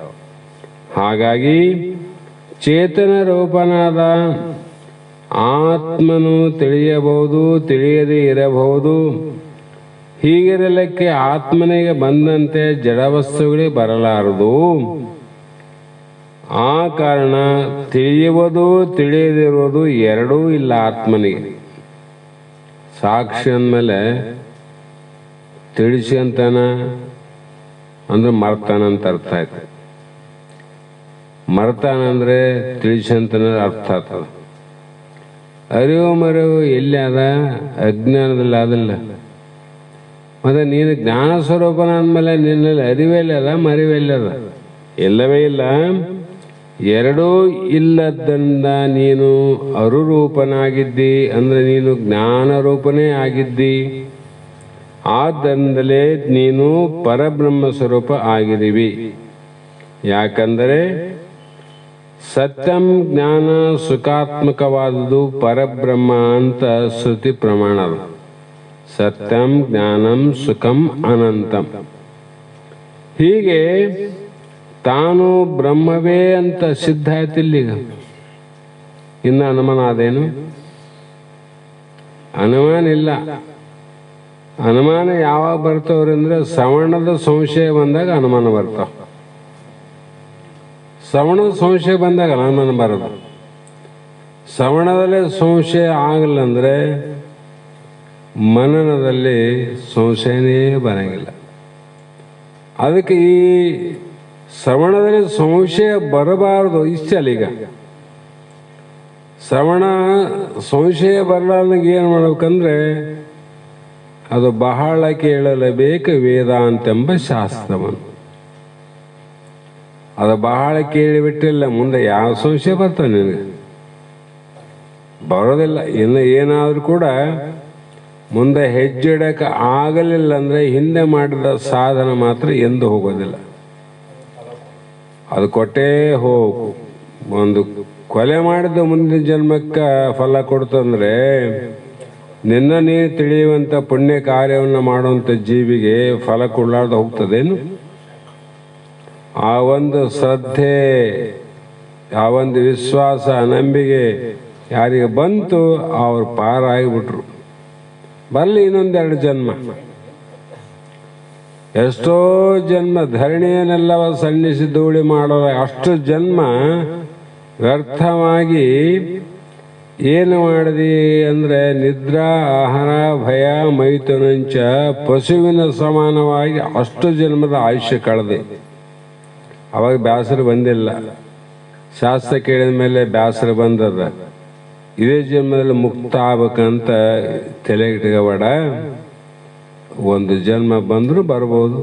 ಹಾಗಾಗಿ ಚೇತನ ರೂಪನಾದ ಆತ್ಮನು ತಿಳಿಯಬಹುದು, ತಿಳಿಯದೇ ಇರಬಹುದು. ಹೀಗಿರಲಿಕ್ಕೆ ಆತ್ಮನಿಗೆ ಬಂದಂತೆ ಜಡವಸ್ತುಗಳಿಗೆ ಬರಲಾರದು. ಆ ಕಾರಣ ತಿಳಿಯುವುದು ತಿಳಿಯದಿರುವುದು ಎರಡೂ ಇಲ್ಲ ಆತ್ಮನಿಗೆ. ಸಾಕ್ಷಿ ಅಂದಮೇಲೆ ತಿಳಿಸಿ ಅಂತಾನ ಅಂದ್ರೆ ಮರ್ತಾನ ಅಂತ ಅರ್ಥ ಆಯ್ತು. ಮರ್ತಾನ ಅಂದ್ರೆ ತಿಳಿಸಿ ಅಂತ ಅರ್ಥ ಆಗ್ತದ. ಅರಿವು ಮರಿವು ಎಲ್ಲಿ ಅದ? ಅಜ್ಞಾನದಲ್ಲಿ ಅದಲ್ಲ. ಮತ್ತೆ ನೀನು ಜ್ಞಾನ ಸ್ವರೂಪನ ಅಂದಮೇಲೆ ನಿನ್ನಲ್ಲಿ ಅರಿವೆಲ್ಲ ಅದ, ಮರಿವೆಲ್ಲ ಅದ? ಎಲ್ಲವೇ ಇಲ್ಲ. ಎರಡೂ ಇಲ್ಲದ್ದರಿಂದ ನೀನು ಅರುರೂಪನಾಗಿದ್ದಿ, ಅಂದ್ರೆ ನೀನು ಜ್ಞಾನ ರೂಪನೇ ಆಗಿದ್ದಿ. ಆದ್ದರಿಂದಲೇ ನೀನು ಪರಬ್ರಹ್ಮ ಸ್ವರೂಪ ಆಗಿದ್ದೀವಿ. ಯಾಕಂದರೆ ಸತ್ಯಂ ಜ್ಞಾನ ಸುಖಾತ್ಮಕವಾದುದು ಪರಬ್ರಹ್ಮ ಅಂತ ಶ್ರುತಿ ಪ್ರಮಾಣ. ಸತ್ಯಂ ಜ್ಞಾನಂ ಸುಖಂ ಅನಂತಂ. ಹೀಗೆ ತಾನು ಬ್ರಹ್ಮವೇ ಅಂತ ಸಿದ್ಧ ಆಯ್ತಿಲ್ಲೀಗ. ಇನ್ನು ಅನುಮಾನ ಅದೇನು? ಅನುಮಾನ ಇಲ್ಲ. ಅನುಮಾನ ಯಾವಾಗ ಬರ್ತವ್ರಂದ್ರೆ ಶ್ರವಣದ ಸಂಶಯ ಬಂದಾಗ ಅನುಮಾನ ಬರ್ತಾವ. ಶ್ರವಣದ ಸಂಶಯ ಬಂದಾಗ ಅನುಮಾನ ಬರೋದು. ಶ್ರವಣದಲ್ಲೇ ಸಂಶಯ ಆಗಲ್ಲ ಅಂದ್ರೆ ಮನನದಲ್ಲಿ ಸಂಶಯನೇ ಬರಂಗಿಲ್ಲ. ಅದಕ್ಕೆ ಈ ಶ್ರವಣದಲ್ಲಿ ಸಂಶಯ ಬರಬಾರದು ಇಷ್ಟಲ್ಲ. ಈಗ ಶ್ರವಣ ಸಂಶಯ ಬರಲಾರ್ದಂಗೆ ಏನು ಮಾಡ್ಬೇಕಂದ್ರೆ ಅದು ಬಹಳ ಕೇಳಲೇಬೇಕು ವೇದಾಂತೆಂಬ ಶಾಸ್ತ್ರವನ್ನು. ಅದು ಬಹಳ ಕೇಳಿಬಿಟ್ಟಿಲ್ಲ, ಮುಂದೆ ಯಾವ ಸಂಶಯ ಬರ್ತವೆ ನಿನಗೆ? ಬರೋದಿಲ್ಲ. ಇನ್ನು ಏನಾದರೂ ಕೂಡ ಮುಂದೆ ಹೆಜ್ಜೆ ಇಡಕ್ಕೆ ಆಗಲಿಲ್ಲ ಅಂದರೆ ಹಿಂದೆ ಮಾಡಿದ ಸಾಧನ ಮಾತ್ರ ಎಂದು ಹೋಗೋದಿಲ್ಲ. ಅದು ಕೊಟ್ಟೇ ಹೋಗು. ಒಂದು ಕೊಲೆ ಮಾಡಿದ ಮುಂದಿನ ಜನ್ಮಕ್ಕೆ ಫಲ ಕೊಡ್ತಂದ್ರೆ ನಿನ್ನ ನೀನು ತಿಳಿಯುವಂಥ ಪುಣ್ಯ ಕಾರ್ಯವನ್ನು ಮಾಡುವಂಥ ಜೀವಿಗೆ ಫಲ ಕೊಡಲಾರ್ದು ಹೋಗ್ತದೇನು? ಆ ಒಂದು ಶ್ರದ್ಧೆ, ಆ ಒಂದು ವಿಶ್ವಾಸ, ನಂಬಿಕೆ ಯಾರಿಗೆ ಬಂತು ಅವ್ರು ಪಾರಾಗಿಬಿಟ್ರು. ಬರಲಿ ಇನ್ನೊಂದೆರಡು ಜನ್ಮ. ಎಷ್ಟೋ ಜನ್ಮ ಧರಣಿಯನ್ನೆಲ್ಲವ ಸಣ್ಣಿಸಿ ಧೂಳಿ ಮಾಡೋರ ಅಷ್ಟು ಜನ್ಮ ವ್ಯರ್ಥವಾಗಿ ಏನು ಮಾಡಿದಿ ಅಂದರೆ ನಿದ್ರಾ ಆಹಾರ ಭಯ ಮೈಥುನಂಚ ಪಶುವಿನ ಸಮಾನವಾಗಿ ಅಷ್ಟು ಜನ್ಮದ ಆಯುಷ್ಯ ಕಳೆದೆ. ಅವಾಗ ಬೇಸರ ಬಂದಿಲ್ಲ. ಶಾಸ್ತ್ರ ಕೇಳಿದ ಮೇಲೆ ಬೇಸರ ಬಂದದ. ಇದೇ ಜನ್ಮದಲ್ಲಿ ಮುಕ್ತ ಆಗ್ಬೇಕಂತ ತಲೆಗಿಟ್ಕೋಬೇಡ. ಒಂದು ಜನ್ಮ ಬಂದರೂ ಬರ್ಬೋದು,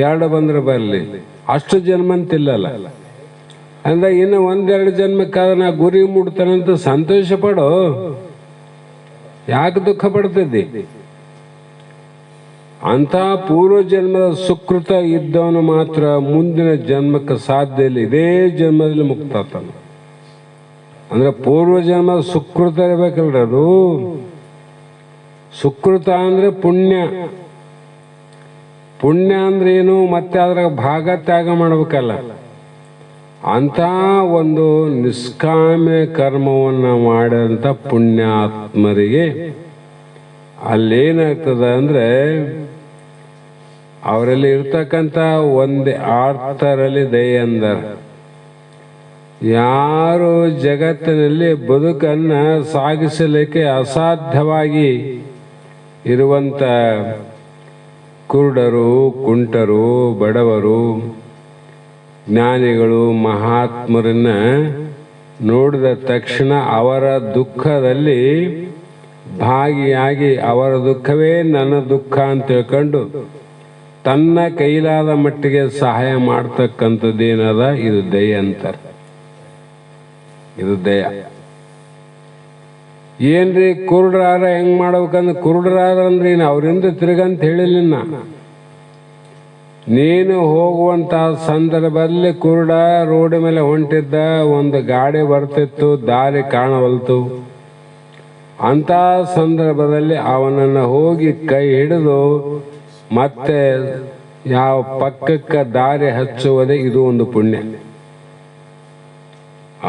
ಎರಡು ಬಂದ್ರೆ ಬರಲಿ, ಅಷ್ಟು ಜನ್ಮ ಅಂತಿಲ್ಲಲ್ಲ. ಅಂದ್ರೆ ಇನ್ನು ಒಂದೆರಡು ಜನ್ಮಕ್ಕಾದ್ರೆ ನಾ ಗುರಿ ಮುಟ್ತಾನಂತ ಸಂತೋಷ ಪಡೋ, ಯಾಕೆ ದುಃಖ ಪಡ್ತಿದ್ದಿ? ಅಂಥ ಪೂರ್ವ ಜನ್ಮದ ಸುಕೃತ ಇದ್ದವನು ಮಾತ್ರ ಮುಂದಿನ ಜನ್ಮಕ್ಕೆ ಸಾಧ್ಯ ಇಲ್ಲ, ಇದೇ ಜನ್ಮದಲ್ಲಿ ಮುಕ್ತ ಆಗ್ತಾನ. ಅಂದ್ರೆ ಪೂರ್ವ ಜನ್ಮದ ಸುಕೃತ ಇರ್ಬೇಕಲ್ರಿ. ಅದು ಸುಕೃತ ಅಂದ್ರೆ ಪುಣ್ಯ. ಪುಣ್ಯ ಅಂದ್ರೆ ಏನು? ಮತ್ತೆ ಅದ್ರಾಗ ಭಾಗ ತ್ಯಾಗ ಮಾಡ್ಬೇಕಲ್ಲ. ಅಂಥ ಒಂದು ನಿಷ್ಕಾಮ್ಯ ಕರ್ಮವನ್ನು ಮಾಡಿದಂಥ ಪುಣ್ಯಾತ್ಮರಿಗೆ ಅಲ್ಲೇನಾಗ್ತದ ಅಂದ್ರೆ ಅವರಲ್ಲಿ ಇರ್ತಕ್ಕಂಥ ಒಂದೇ ಆರ್ತರಲ್ಲಿ ದಯೆ ಅಂದರ. ಯಾರು ಜಗತ್ತಿನಲ್ಲಿ ಬದುಕನ್ನು ಸಾಗಿಸಲಿಕ್ಕೆ ಅಸಾಧ್ಯವಾಗಿ ಇರುವಂಥ ಕುರುಡರು, ಕುಂಟರು, ಬಡವರು, ಜ್ಞಾನಿಗಳು, ಮಹಾತ್ಮರನ್ನ ನೋಡಿದ ತಕ್ಷಣ ಅವರ ದುಃಖದಲ್ಲಿ ಭಾಗಿಯಾಗಿ ಅವರ ದುಃಖವೇ ನನ್ನ ದುಃಖ ಅಂತ ತಿಳ್ಕೊಂಡು ತನ್ನ ಕೈಲಾದ ಮಟ್ಟಿಗೆ ಸಹಾಯ ಮಾಡ್ತಕ್ಕಂಥದ್ದೇನದ ಇದು ದಯೆ ಅಂತಾರೆ. ಇದು ದಯ. ಏನ್ರಿ ಕುರುಡರಾರ ಹೆಂಗ್ ಮಾಡ್ಬೇಕಂದ್ರೆ, ಕುರುಡರಾರ ಅಂದ್ರೆ ಏನು ಅವರಿಂದ ತಿರುಗಂತ ಹೇಳಿಲ್ಲ. ನೀನು ಹೋಗುವಂತ ಸಂದರ್ಭದಲ್ಲಿ ಕುರುಡ ರೋಡ್ ಮೇಲೆ ಹೊಂಟಿದ್ದ, ಒಂದು ಗಾಡಿ ಬರ್ತಿತ್ತು, ದಾರಿ ಕಾಣವಲ್ತು. ಅಂತ ಸಂದರ್ಭದಲ್ಲಿ ಅವನನ್ನು ಹೋಗಿ ಕೈ ಹಿಡಿದು ಮತ್ತೆ ಯಾವ ಪಕ್ಕಕ್ಕೆ ದಾರಿ ಹಚ್ಚುವುದೇ ಇದು ಒಂದು ಪುಣ್ಯ.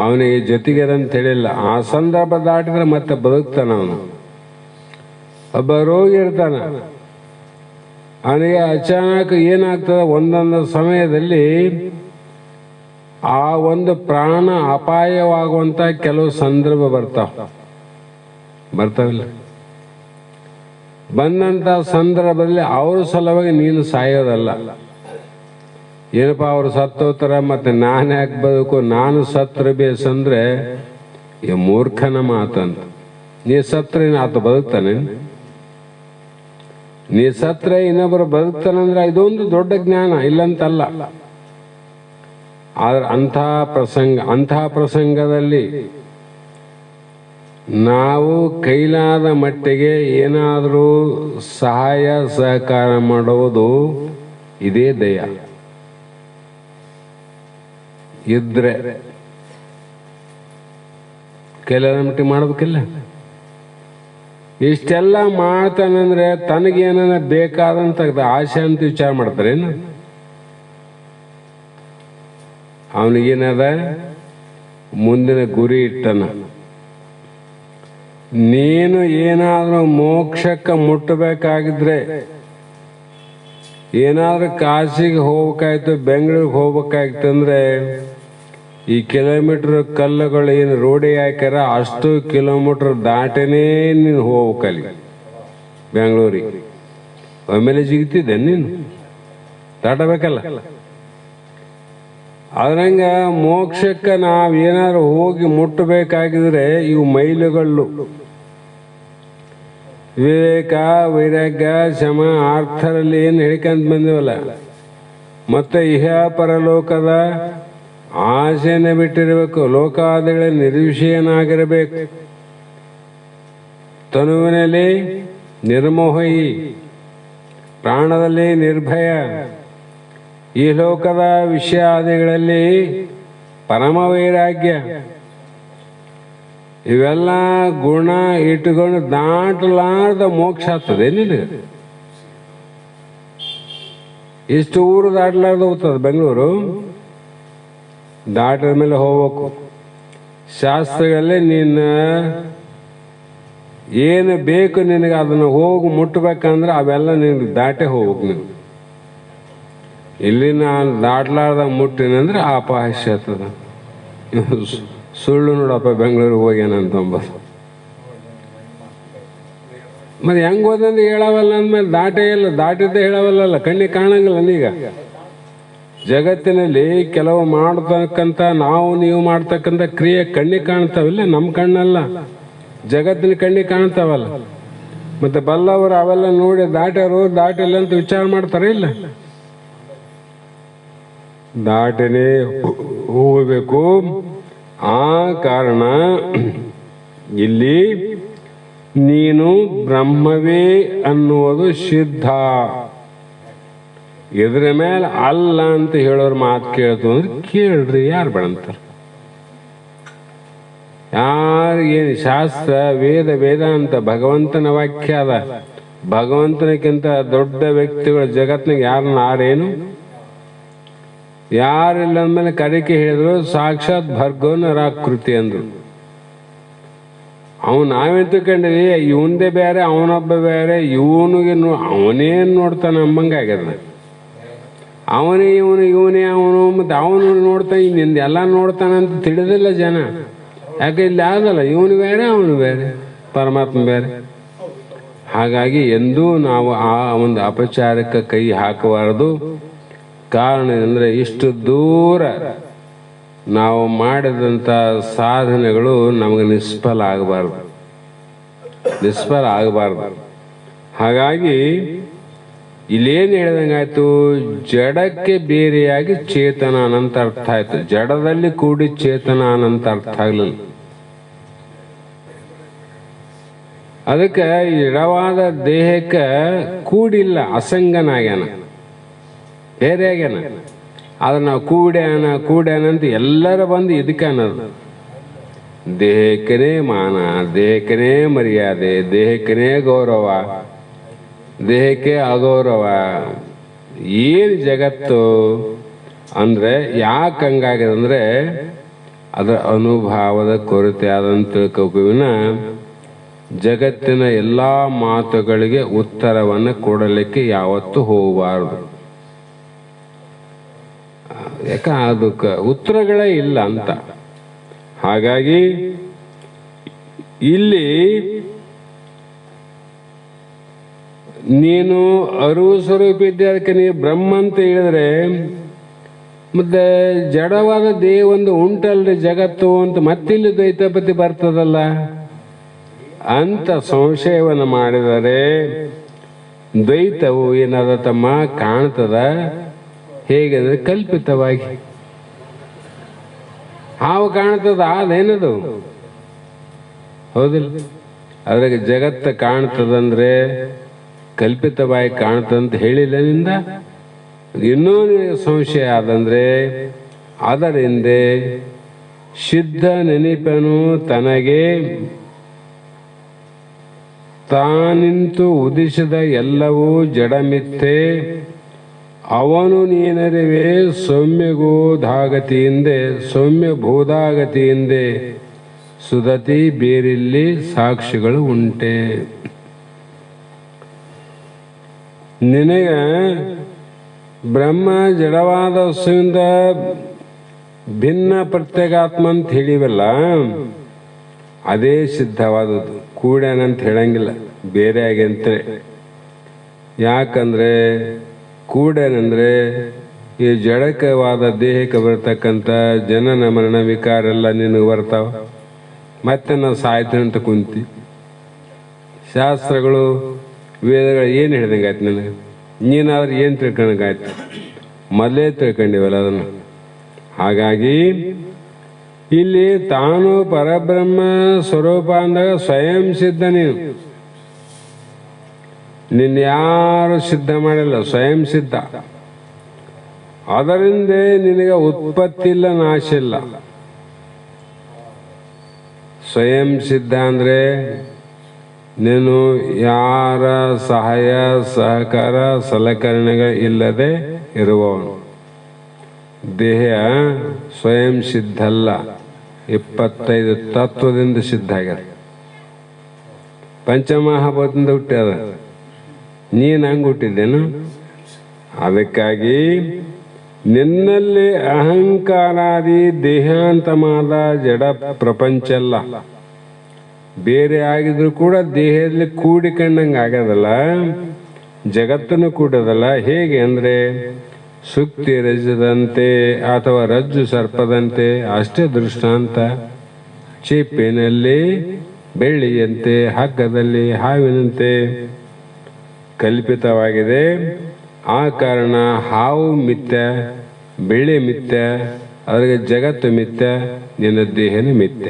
ಅವನಿಗೆ ಜೊತೆಗೆರಂತ ಹೇಳಿಲ್ಲ. ಆ ಸಂದರ್ಭ ದಾಟಿದ್ರೆ ಮತ್ತೆ ಬದುಕ್ತಾನ. ಅವನು ಒಬ್ಬ ರೋಗಿ ಇರ್ತಾನ, ಅವನಿಗೆ ಅಚಾನಕ್ ಏನಾಗ್ತದೆ, ಒಂದೊಂದು ಸಮಯದಲ್ಲಿ ಆ ಒಂದು ಪ್ರಾಣ ಅಪಾಯವಾಗುವಂತ ಕೆಲವು ಸಂದರ್ಭ ಬರ್ತಾವಿಲ್ಲ. ಬಂದಂತ ಸಂದರ್ಭದಲ್ಲಿ ಅವ್ರ ಸಲುವಾಗಿ ನೀನು ಸಾಯೋದಲ್ಲ. ಏನಪ್ಪ ಅವ್ರು ಸತ್ತೋತರ ಮತ್ತೆ ನಾನು ಯಾಕೆ ಬದುಕು, ನಾನು ಸತ್ರ ಬೇಸಂದ್ರೆ ಈ ಮೂರ್ಖನ ಮಾತಂತ. ನೀ ಸತ್ರ ಆತ ಬದುಕ್ತಾನೆ, ನೀ ಸತ್ರೆ ಇನ್ನೊಬ್ಬರು ಬದುಕ್ತಾನಂದ್ರೆ ಇದೊಂದು ದೊಡ್ಡ ಜ್ಞಾನ, ಇಲ್ಲಂತಲ್ಲ. ಆದ್ರೆ ಅಂಥ ಪ್ರಸಂಗದಲ್ಲಿ ನಾವು ಕೈಲಾದ ಮಟ್ಟಿಗೆ ಏನಾದರೂ ಸಹಾಯ ಸಹಕಾರ ಮಾಡುವುದು ಇದೇ ದಯ ಇದ್ರೆ ಕೈಲಾದ ಮಟ್ಟಿಗೆ ಮಾಡ್ಬೇಕಿಲ್ಲ. ಇಷ್ಟೆಲ್ಲ ಮಾಡ್ತಾನಂದ್ರೆ ತನಗೇನ ಬೇಕಾದಂತ ಆಸೆ ಅಂತ ವಿಚಾರ ಮಾಡ್ತಾರೇನು? ಅವನಿಗೇನದ ಮುಂದಿನ ಗುರಿ ಇಟ್ಟನ. ನೀನು ಏನಾದ್ರೂ ಮೋಕ್ಷಕ್ಕೆ ಮುಟ್ಟಬೇಕಾಗಿದ್ರೆ, ಏನಾದ್ರೂ ಕಾಶಿಗೆ ಹೋಗ್ಬೇಕಾಯ್ತು, ಬೆಂಗಳೂರಿಗೆ ಹೋಗ್ಬೇಕಾಯ್ತು ಅಂದ್ರೆ ಈ ಕಿಲೋಮೀಟರ್ ಕಲ್ಲುಗಳು ಏನು ರೋಡಿ ಹಾಕ್ಯಾರ ಅಷ್ಟು ಕಿಲೋಮೀಟರ್ ದಾಟನೇ ನೀನು ಹೋಗ್ಬೇಕಲ್ಲಿ ಬೆಂಗಳೂರಿಗೆ. ಆಮೇಲೆ ಜಿಗ್ತಿದ್ದೆ ನೀನು ದಾಟಬೇಕಲ್ಲ. ಅದ್ರಂಗ ಮೋಕ್ಷಕ್ಕೆ ನಾವೇನಾದ್ರು ಹೋಗಿ ಮುಟ್ಟಬೇಕಾಗಿದ್ರೆ ಇವು ಮೈಲುಗಳು ವಿವೇಕ, ವೈರಾಗ್ಯ, ಶಮ, ಆರ್ಥರಲ್ಲಿ ಏನು ಹೇಳ್ಕೊಂತ ಬಂದಿವಲ್ಲ, ಮತ್ತೆ ಇಹ ಪರಲೋಕದ ಆಸೆನೆ ಬಿಟ್ಟಿರಬೇಕು, ಲೋಕಾದಿಗಳ ನಿರ್ವಿಷಯನಾಗಿರಬೇಕು, ತನುವಿನಲ್ಲಿ ನಿರ್ಮೋಹಿ, ಪ್ರಾಣದಲ್ಲಿ ನಿರ್ಭಯ, ಈ ಲೋಕದ ವಿಷಯಾದಿಗಳಲ್ಲಿ ಪರಮ ವೈರಾಗ್ಯ. ಇವೆಲ್ಲ ಗುಣ ಇಟ್ಟುಕೊಂಡು ದಾಟಲಾರ್ದ ಮೋಕ್ಷ ಆಗ್ತದೆ ನಿನಗೆ. ಇಷ್ಟು ಊರು ದಾಟಲಾರ್ದು ಹೋಗ್ತದೆ ಬೆಂಗಳೂರು. ದಾಟಿದ ಮೇಲೆ ಹೋಗ್ಬೇಕು. ಶಾಸ್ತ್ರಗಳಲ್ಲೇ ನೀನು ಏನು ಬೇಕು ನಿನಗೆ ಅದನ್ನು ಹೋಗಿ ಮುಟ್ಟಬೇಕಂದ್ರೆ ಅವೆಲ್ಲ ನಿನಗೆ ದಾಟೇ ಹೋಗ್ಬೇಕು. ನೀವು ಇಲ್ಲಿ ನಾನು ದಾಟ್ಲಾರ್ದಾಗ ಮುಟ್ಟಿನಂದ್ರೆ ಅಪಹಾಸ್ಯ ಆಗ್ತದ. ಸುಳ್ಳು ನೋಡಪ್ಪ ಬೆಂಗಳೂರಿಗೆ ಹೋಗ್ಯಾನಂತಂಬದು. ಮತ್ತೆ ಹೆಂಗೆ ಹೋದಂದ್ರೆ ಹೇಳವಲ್ಲ ಅಂದ್ಮೇಲೆ ದಾಟೇ ಇಲ್ಲ, ದಾಟಿದ್ದೇ ಹೇಳವಲ್ಲ, ಕಣ್ಣಿಗೆ ಕಾಣಂಗಿಲ್ಲ. ಈಗ ಜಗತ್ತಿನಲ್ಲಿ ಕೆಲವು ಮಾಡತಕ್ಕಂಥ ನಾವು ನೀವು ಮಾಡ್ತಕ್ಕಂಥ ಕ್ರಿಯೆ ಕಣ್ಣಿಗೆ ಕಾಣ್ತಾವಿಲ್ಲ, ನಮ್ಮ ಕಣ್ಣಲ್ಲ, ಜಗತ್ತಿನ ಕಣ್ಣಿಗೆ ಕಾಣ್ತಾವಲ್ಲ. ಮತ್ತೆ ಬಲ್ಲವರು ಅವೆಲ್ಲ ನೋಡಿ ದಾಟ್ಯಾರು ದಾಟಿಲ್ಲ ಅಂತ ವಿಚಾರ ಮಾಡ್ತಾರೆ ಇಲ್ಲ. ದಾಟನೇ ಹೋಗಬೇಕು. ಆ ಕಾರಣ ಇಲ್ಲಿ ನೀನು ಬ್ರಹ್ಮವೇ ಅನ್ನುವುದು ಸಿದ್ಧ. ಇದ್ರ ಮೇಲೆ ಅಲ್ಲ ಅಂತ ಹೇಳೋರು ಮಾತು ಕೇಳ್ತು ಅಂದ್ರೆ ಕೇಳ್ರಿ, ಯಾರು ಬೇಡಂತಾರೆ? ಯಾರಿಗೇನು ಶಾಸ್ತ್ರ ವೇದ ವೇದಾಂತ ಭಗವಂತನ ವಾಕ್ಯ ಅದ. ಭಗವಂತನಕ್ಕಿಂತ ದೊಡ್ಡ ವ್ಯಕ್ತಿಗಳು ಜಗತ್ನಾಗ ಯಾರನ್ನ ಆರೇನು? ಯಾರಿಲ್ಲ ಅಂದ್ಮೇಲೆ ಕರಿಕೆ ಹೇಳಿದ್ರು ಸಾಕ್ಷಾತ್ ಭರ್ಗೋನರಾಕೃತಿ ಅಂದ್ರು. ಅವನು ನಾವೇನ್ ತಿಳ್ಕೊಂಡ್ರಿ ಇವಂದೇ ಬೇರೆ ಅವನೊಬ್ಬ ಬೇರೆ, ಇವನಿಗೆ ಅವನೇನ್ ನೋಡ್ತಾನೆ ಅಂಬಂಗಾಗ್ಯದ. ಅವನೇ ಇವನು, ಇವನೇ ಅವನು, ಮತ್ತೆ ಅವನು ನೋಡ್ತಾನೆ, ನಿಂದ ಎಲ್ಲ ನೋಡ್ತಾನಂತ ತಿಳಿದಿಲ್ಲ ಜನ. ಯಾಕೆ ಇಲ್ಲಿ ಆದಲ್ಲ, ಇವನು ಬೇರೆ ಅವನು ಬೇರೆ, ಪರಮಾತ್ಮ ಬೇರೆ. ಹಾಗಾಗಿ ಎಂದೂ ನಾವು ಆ ಒಂದು ಅಪಚಾರಕ್ಕೆ ಕೈ ಹಾಕಬಾರದು. ಕಾರಣ ಅಂದರೆ ಇಷ್ಟು ದೂರ ನಾವು ಮಾಡಿದಂಥ ಸಾಧನೆಗಳು ನಮಗೆ ನಿಷ್ಫಲ ಆಗಬಾರ್ದು. ಹಾಗಾಗಿ ಇಲ್ಲೇನು ಹೇಳ್ದಂಗಾಯ್ತು, ಜಡಕ್ಕೆ ಬೇರೆಯಾಗಿ ಚೇತನ ಅನಂತ ಅರ್ಥ ಆಯ್ತು. ಜಡದಲ್ಲಿ ಕೂಡಿ ಚೇತನ ಅನಂತ ಅರ್ಥ ಆಗಲಿಲ್ಲ. ಅದಕ್ಕೆ ಜಡವಾದ ದೇಹಕ್ಕೆ ಕೂಡಿಲ್ಲ, ಅಸಂಗನಾಗ್ಯಾನ, ಬೇರೆ ಆಗ್ಯಾನ. ಆದ್ರೆ ನಾವು ಕೂಡ್ಯಾನ ಅಂತ ಎಲ್ಲರ ಬಂದು ಇದಕ್ಕೆ ಅನ್ನೋದು. ದೇಹಕ್ಕನೇ ಮಾನ, ದೇಹಕ್ಕನೇ ಮರ್ಯಾದೆ, ದೇಹಕ್ಕನೇ ಗೌರವ, ದೇಹಕ್ಕೆ ಅಗೌರವ. ಏನು ಜಗತ್ತು ಅಂದ್ರೆ ಯಾಕೆ ಹಂಗಾಗಿದೆ ಅಂದ್ರೆ ಅದರ ಅನುಭವದ ಕೊರತೆ ಆದಂತ ತಿಳ್ಕೋವಿನ ಜಗತ್ತಿನ ಎಲ್ಲ ಮಾತುಗಳಿಗೆ ಉತ್ತರವನ್ನು ಕೊಡಲಿಕ್ಕೆ ಯಾವತ್ತೂ ಹೋಗಬಾರದು. ಯಾಕ ಅದಕ್ಕೆ ಉತ್ತರಗಳೇ ಇಲ್ಲ ಅಂತ. ಹಾಗಾಗಿ ಇಲ್ಲಿ ನೀನು ಅರಿವು ಸ್ವರೂಪ ಇದ್ದೆ, ಅದಕ್ಕೆ ನೀವು ಬ್ರಹ್ಮ ಅಂತ ಹೇಳಿದ್ರೆ ಮತ್ತೆ ಜಡವಾದ ದೇಹ ಒಂದು ಉಂಟಲ್ರಿ ಜಗತ್ತು ಅಂತ ಮತ್ತಿಲ್ಲಿ ದ್ವೈತಪತಿ ಬರ್ತದಲ್ಲ ಅಂತ ಸಂಶಯವನ್ನು ಮಾಡಿದರೆ ದ್ವೈತವು ಏನಾದ ತಮ್ಮ ಕಾಣ್ತದ ಹೇಗೆ ಅಂದ್ರೆ ಕಲ್ಪಿತವಾಗಿ. ಹಾವು ಕಾಣ್ತದ ಅದೇನದು ಹೌದಿಲ್ಲ? ಅದ್ರಾಗ ಜಗತ್ತ ಕಾಣ್ತದಂದ್ರೆ ಕಲ್ಪಿತವಾಗಿ ಕಾಣ್ತದಂತ ಹೇಳಿಲ್ಲ ನಿಂದ. ಇನ್ನೂ ಸಂಶಯ ಆದಂದ್ರೆ ಅದರಿಂದ ಸಿದ್ಧ ನೆನಪನು ತನಗೆ ತಾನಿಂತು ಉದಿಸಿದ ಎಲ್ಲವೂ ಜಡಮಿಥ್ಯೆ, ಅವನು ನೀನರಿವೆ ಸೌಮ್ಯಗೋಧಾಗತಿಯಿಂದೆ ಸೌಮ್ಯ ಬೋಧಾಗತಿಯಿಂದೆ ಸುದತಿ ಬೇರಿಲ್ಲಿ ಸಾಕ್ಷಿಗಳು ಉಂಟೆ. ನಿನಗೆ ಬ್ರಹ್ಮ ಜಡವಾದ ವಸ್ತುವಿಂದ ಭಿನ್ನ ಪ್ರತ್ಯೇಗಾತ್ಮ ಅಂತ ಹೇಳಿವಲ್ಲ, ಅದೇ ಸಿದ್ಧವಾದದ್ದು. ಕೂಡ್ಯಾನಂತ ಹೇಳಂಗಿಲ್ಲ, ಬೇರೆ ಆಗಂತೆ. ಯಾಕಂದ್ರೆ ಕೂಡ್ಯಾನಂದ್ರೆ ಈ ಜಡಕವಾದ ದೇಹಕ್ಕೆ ಬರ್ತಕ್ಕಂಥ ಜನನ ಮರಣ ವಿಕಾರ ಎಲ್ಲ ನಿನಗೆ ಬರ್ತಾವ. ಮತ್ತೆ ನಾವು ಸಾಯ್ತೀನಿ ಅಂತ ಕುಂತಿ. ಶಾಸ್ತ್ರಗಳು ವೇದಗಳು ಏನು ಹೇಳ್ದಂಗಾಯ್ತು ನನಗೆ? ನೀನಾದ್ರೆ ಏನು ತಿಳ್ಕೊಂಡಂಗಾಯ್ತು? ಮೊದಲೇ ತಿಳ್ಕೊಂಡಿವಲ್ಲ ಅದನ್ನು. ಹಾಗಾಗಿ ಇಲ್ಲಿ ತಾನು ಪರಬ್ರಹ್ಮ ಸ್ವರೂಪ ಅಂದಾಗ ಸ್ವಯಂ ಸಿದ್ಧ. ನಿನ್ನ ಯಾರು ಸಿದ್ಧ ಮಾಡಿಲ್ಲ, ಸ್ವಯಂ ಸಿದ್ಧ. ಅದರಿಂದ ನಿನಗೆ ಉತ್ಪತ್ತಿ ಇಲ್ಲ, ನಾಶ ಇಲ್ಲ. ಸ್ವಯಂ ಸಿದ್ಧ ಅಂದ್ರೆ ನೀನು ಯಾರ ಸಹಾಯ ಸಹಕಾರ ಸಲಕರಣೆಗಳು ಇಲ್ಲದೆ ಇರುವವನು. ದೇಹ ಸ್ವಯಂ ಸಿದ್ಧ ಅಲ್ಲ, 25 ತತ್ವದಿಂದ ಸಿದ್ಧ ಆಗ್ಯದ. ಪಂಚಮಹಾಭೂತದಿಂದ ಹುಟ್ಟ್ಯದ. ನೀನು ಹಂಗೆ ಹುಟ್ಟಿದ್ದೇನು? ಅದಕ್ಕಾಗಿ ನಿನ್ನಲ್ಲಿ ಅಹಂಕಾರಾದಿ ದೇಹಾಂತಮಾದ ಜಡ ಪ್ರಪಂಚ ಅಲ್ಲ. ಬೇರೆ ಆಗಿದ್ರು ಕೂಡ ದೇಹದಲ್ಲಿ ಕೂಡಿಕೊಂಡಂಗೆ ಆಗದಲ್ಲ, ಜಗತ್ತನ್ನು ಕೂಡದಲ್ಲ. ಹೇಗೆ ಅಂದರೆ ಸುಕ್ತಿ ರಜದಂತೆ ಅಥವಾ ರಜ್ಜು ಸರ್ಪದಂತೆ ಅಷ್ಟೇ ದೃಷ್ಟಾಂತ. ಚೇಪಿನಲ್ಲಿ ಬೆಳ್ಳಿಯಂತೆ, ಹಗ್ಗದಲ್ಲಿ ಹಾವಿನಂತೆ ಕಲ್ಪಿತವಾಗಿದೆ. ಆ ಕಾರಣ ಹಾವು ಮಿಥ್ಯ, ಬೆಳ್ಳಿ ಮಿಥ್ಯ, ಅದಕ್ಕೆ ಜಗತ್ತು ಮಿಥ್ಯ, ನಿನ್ನ ದೇಹನೇ ಮಿಥ್ಯ.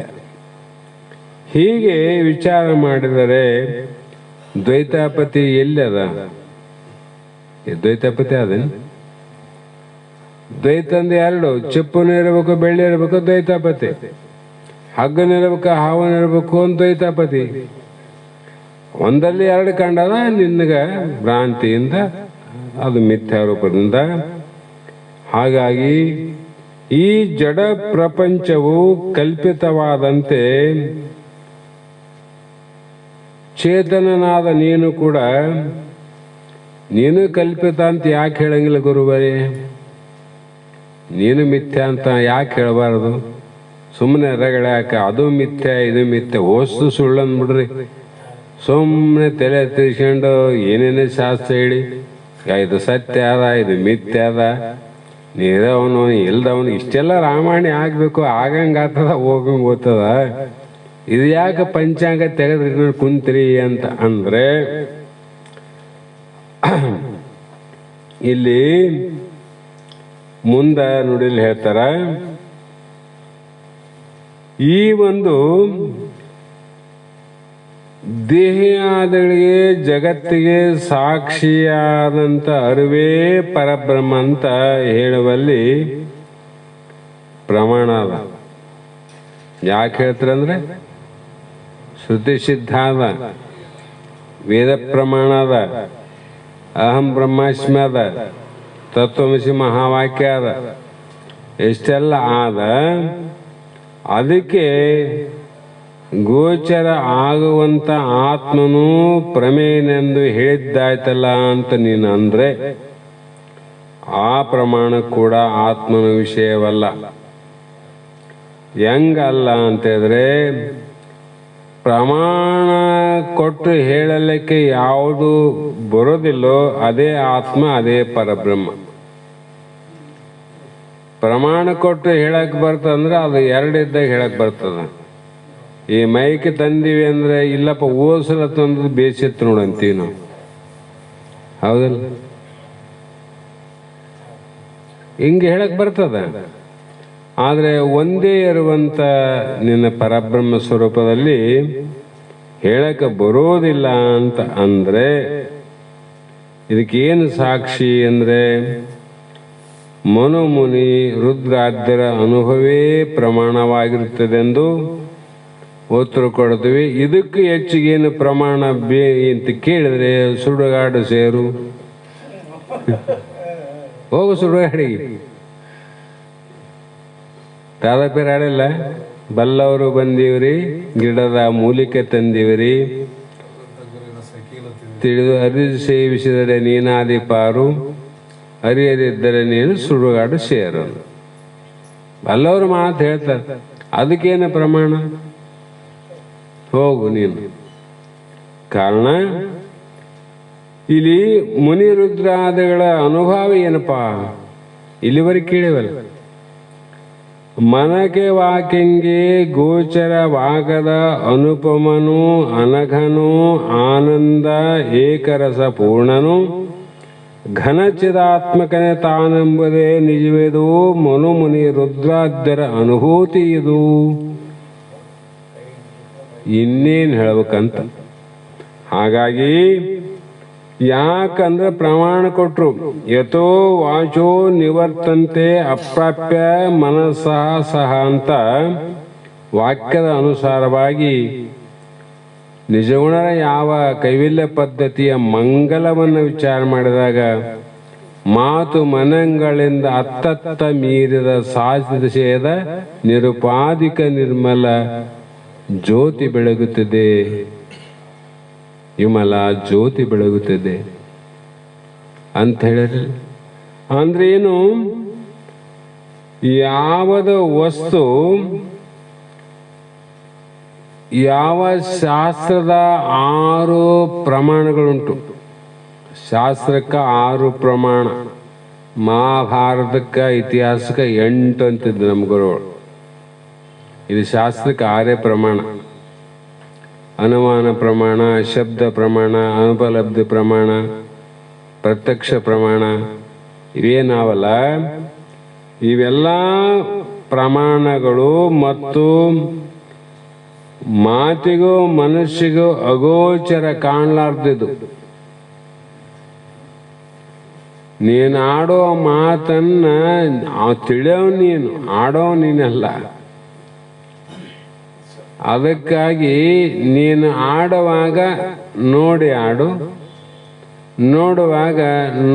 ಹೀಗೆ ವಿಚಾರ ಮಾಡಿದರೆ ದ್ವೈತಾಪತಿ ಎಲ್ಲದ? ದ್ವೈತಾಪತಿ ಅದೇನು? ದ್ವೈತಂದು ಎರಡು, ಚಿಪ್ಪನು ಇರಬೇಕು, ಬೆಳ್ಳಿ ಇರಬೇಕು, ದ್ವೈತಾಪತಿ. ಹಗ್ಗನಿರ್ಬೇಕು, ಹಾವನಿರ್ಬೇಕು ಅಂತ ದ್ವೈತಾಪತಿ. ಒಂದಲ್ಲಿ ಎರಡು ಕಂಡದ ನಿನಗ ಭ್ರಾಂತಿಯಿಂದ, ಅದು ಮಿಥ್ಯಾರೂಪದಿಂದ. ಹಾಗಾಗಿ ಈ ಜಡ ಪ್ರಪಂಚವು ಕಲ್ಪಿತವಾದಂತೆ ಚೇತನನಾದ ನೀನು ಕೂಡ ನೀನು ಕಲ್ಪಿತ ಅಂತ ಯಾಕೆ ಹೇಳಂಗಿಲ್ಲ ಗುರುವರೇ? ನೀನು ಮಿಥ್ಯ ಅಂತ ಯಾಕೆ ಹೇಳಬಾರದು? ಸುಮ್ಮನೆ ರಗಳೆ ಯಾಕೆ? ಅದು ಮಿಥ್ಯ, ಇದು ಮಿಥ್ಯ, ವಸ್ತು ಸುಳ್ಳು ಅಂದ್ಬಿಡ್ರಿ. ಸುಮ್ಮನೆ ತಲೆ ತಿಳ್ಕೊಂಡು ಏನೇನೇ ಶಾಸ್ತ್ರ ಹೇಳಿ ಇದು ಸತ್ಯ ಅದ, ಇದು ಮಿಥ್ಯ ಅದ, ನೀರವನು ಇಲ್ದವನು, ಇಷ್ಟೆಲ್ಲ ರಾಮಾಯಣ ಆಗ್ಬೇಕು. ಆಗಂಗೆ ಆಗ್ತದ, ಹೋಗಂಗೆ ಓದ್ತದ. ಇದು ಯಾಕೆ ಪಂಚಾಂಗ ತೆಗೆದ್ರಿ ಕುಂತ್ರಿ ಅಂತ ಅಂದ್ರೆ, ಇಲ್ಲಿ ಮುಂದ ನುಡಿಲಿ ಹೇಳ್ತಾರ, ಈ ಒಂದು ದೇಹಿಯಾದಗಳಿಗೆ ಜಗತ್ತಿಗೆ ಸಾಕ್ಷಿಯಾದಂಥ ಅರಿವೇ ಪರಬ್ರಹ್ಮ ಅಂತ ಹೇಳುವಲ್ಲಿ ಪ್ರಮಾಣ ಅದ. ಯಾಕೆ ಹೇಳ್ತಾರಂದ್ರೆ ಶ್ರುತಿ ಸಿದ್ಧ ಅದ, ವೇದ ಪ್ರಮಾಣ ಅದ, ಅಹಂ ಬ್ರಹ್ಮಾಸ್ಮಿ ಅದ, ತತ್ವಮಸಿ ಮಹಾವಾಕ್ಯ ಅದ, ಎಷ್ಟೆಲ್ಲ ಆದ. ಅದಕ್ಕೆ ಗೋಚರ ಆಗುವಂತ ಆತ್ಮನು ಪ್ರಮೇಯನೆಂದು ಹೇಳಿದ್ದಾಯ್ತಲ್ಲ ಅಂತ ನೀನು ಅಂದ್ರೆ ಆ ಪ್ರಮಾಣ ಕೂಡ ಆತ್ಮನ ವಿಷಯವಲ್ಲ. ಹೆಂಗಲ್ಲ ಅಂತ ಹೇಳಿದ್ರೆ, ಪ್ರಮಾಣ ಕೊಟ್ಟು ಹೇಳಲಿಕ್ಕೆ ಯಾವುದು ಬರೋದಿಲ್ಲೋ ಅದೇ ಆತ್ಮ, ಅದೇ ಪರಬ್ರಹ್ಮ. ಪ್ರಮಾಣ ಕೊಟ್ಟು ಹೇಳಕ್ ಬರ್ತದಂದ್ರೆ ಅದು ಎರಡಿದ್ದಾಗ ಹೇಳಕ್ ಬರ್ತದ. ಈ ಮೈಕ್ ತಂದೀವಿ ಅಂದ್ರೆ ಇಲ್ಲಪ್ಪ ಓಸಲ ತಂದು ಬೇಸಿತ್ತು ನೋಡಂತೀವಿ ನಾವು, ಹೌದಲ್ಲ? ಹಿಂಗೆ ಹೇಳಕ್ ಬರ್ತದ. ಆದರೆ ಒಂದೇ ಇರುವಂತ ನಿನ್ನ ಪರಬ್ರಹ್ಮ ಸ್ವರೂಪದಲ್ಲಿ ಹೇಳಕ್ಕೆ ಬರೋದಿಲ್ಲ ಅಂತ ಅಂದ್ರೆ ಇದಕ್ಕೇನು ಸಾಕ್ಷಿ ಅಂದ್ರೆ ಮನುಮುನಿ ರುದ್ರಾದ್ಯರ ಅನುಭವೇ ಪ್ರಮಾಣವಾಗಿರುತ್ತದೆಂದು ಉತ್ತರ ಕೊಡ್ತೀವಿ. ಇದಕ್ಕೆ ಹೆಚ್ಚಿಗೇನು ಪ್ರಮಾಣ ಅಂತ ಕೇಳಿದ್ರೆ ಸುಡುಗಾಡು ಸೇರು, ಹೋಗು ಸುಡುಗಾಡಿಗೆ. ತಾಲಪೇರು ಆಡಿಲ್ಲ, ಬಲ್ಲವರು ಬಂದೀವ್ರಿ, ಗಿಡದ ಮೂಲಿಕೆ ತಂದೀವ್ರಿ, ತಿಳಿದು ಅರಿದು ಸೇವಿಸಿದರೆ ನೀನಾದಿ ಪಾರು, ಅರಿಯದಿದ್ದರೆ ನೀನು ಸುಡುಗಾಡು ಸೇರು. ಬಲ್ಲವರು ಮಾತು ಹೇಳ್ತಾರೆ, ಅದಕ್ಕೇನು ಪ್ರಮಾಣ? ಹೋಗು ನೀನು. ಕಾರಣ ಇಲ್ಲಿ ಮುನಿ ರುದ್ರಾದಿಗಳ ಅನುಭವ ಏನಪ್ಪಾ ಇಲ್ಲಿವರೆಗೆ ಕೇಳಿವಲ್ಲ. ಮನಕೆ ವಾಕೆಂಗೆ ಗೋಚರವಾಗದ ಅನುಪಮನು ಅನಘನು ಆನಂದ ಏಕರಸ ಪೂರ್ಣನು ಘನಚಿದಾತ್ಮಕನೇ ತಾನೆಂಬುದೇ ನಿಜವೇದು ಮನುಮುನಿ ರುದ್ರಾದ್ಯರ ಅನುಭೂತಿ ಇದು. ಇನ್ನೇನು ಹೇಳ್ಬೇಕಂತ. ಹಾಗಾಗಿ ಯಾಕಂದ್ರೆ ಪ್ರಮಾಣ ಕೊಟ್ರು, ಯಥೋ ವಾಚೋ ನಿವರ್ತಂತೆ ಅಪ್ರಾಪ್ಯ ಮನಸ್ಸಹ ಸಹ ಅಂತ ವಾಕ್ಯದ ಅನುಸಾರವಾಗಿ ನಿಜಗುಣರ ಯಾವ ಕೈವಲ್ಯ ಪದ್ಧತಿಯ ಮಂಗಲವನ್ನು ವಿಚಾರ ಮಾಡಿದಾಗ ಮಾತು ಮನಗಳಿಂದ ಅತ್ತತ್ತ ಮೀರಿದ ಸಾಧಿಸಿದ ನಿರುಪಾಧಿಕ ನಿರ್ಮಲ ಜ್ಯೋತಿ ಬೆಳಗುತ್ತದೆ. ವಿಮಲ ಜ್ಯೋತಿ ಬೆಳಗುತ್ತದೆ ಅಂತ ಹೇಳಿದ್ರೆ ಅಂದ್ರೆ ಏನು? ಯಾವದ ವಸ್ತು ಯಾವ ಶಾಸ್ತ್ರದ 6 ಪ್ರಮಾಣಗಳುಂಟು. ಶಾಸ್ತ್ರಕ್ಕೆ 6 ಪ್ರಮಾಣ, ಮಹಾಭಾರತಕ್ಕೆ ಇತಿಹಾಸಕ್ಕೆ 8 ಅಂತಿದ್ದು ನಮ್ಮ ಗುರುಗಳು. ಇದು ಶಾಸ್ತ್ರಕ್ಕೆ 6 ಪ್ರಮಾಣ. ಅನುಮಾನ ಪ್ರಮಾಣ, ಶಬ್ದ ಪ್ರಮಾಣ, ಅನುಪಲಬ್ಧಿ ಪ್ರಮಾಣ, ಪ್ರತ್ಯಕ್ಷ ಪ್ರಮಾಣ ಇವೇನಾವಲ್ಲ. ಇವೆಲ್ಲ ಪ್ರಮಾಣಗಳು ಮತ್ತು ಮಾತಿಗೂ ಮನುಷ್ಯಗೂ ಅಗೋಚರ ಕಾಣಲಾರ್ದಿದ್ದು. ನೀನು ಆಡೋ ಮಾತನ್ನ ತಿಳಿಯೋ ನೀನು, ಆಡೋ ನೀನಲ್ಲ. ಅದಕ್ಕಾಗಿ ನೀನು ಆಡುವಾಗ ನೋಡಿ ಆಡು, ನೋಡುವಾಗ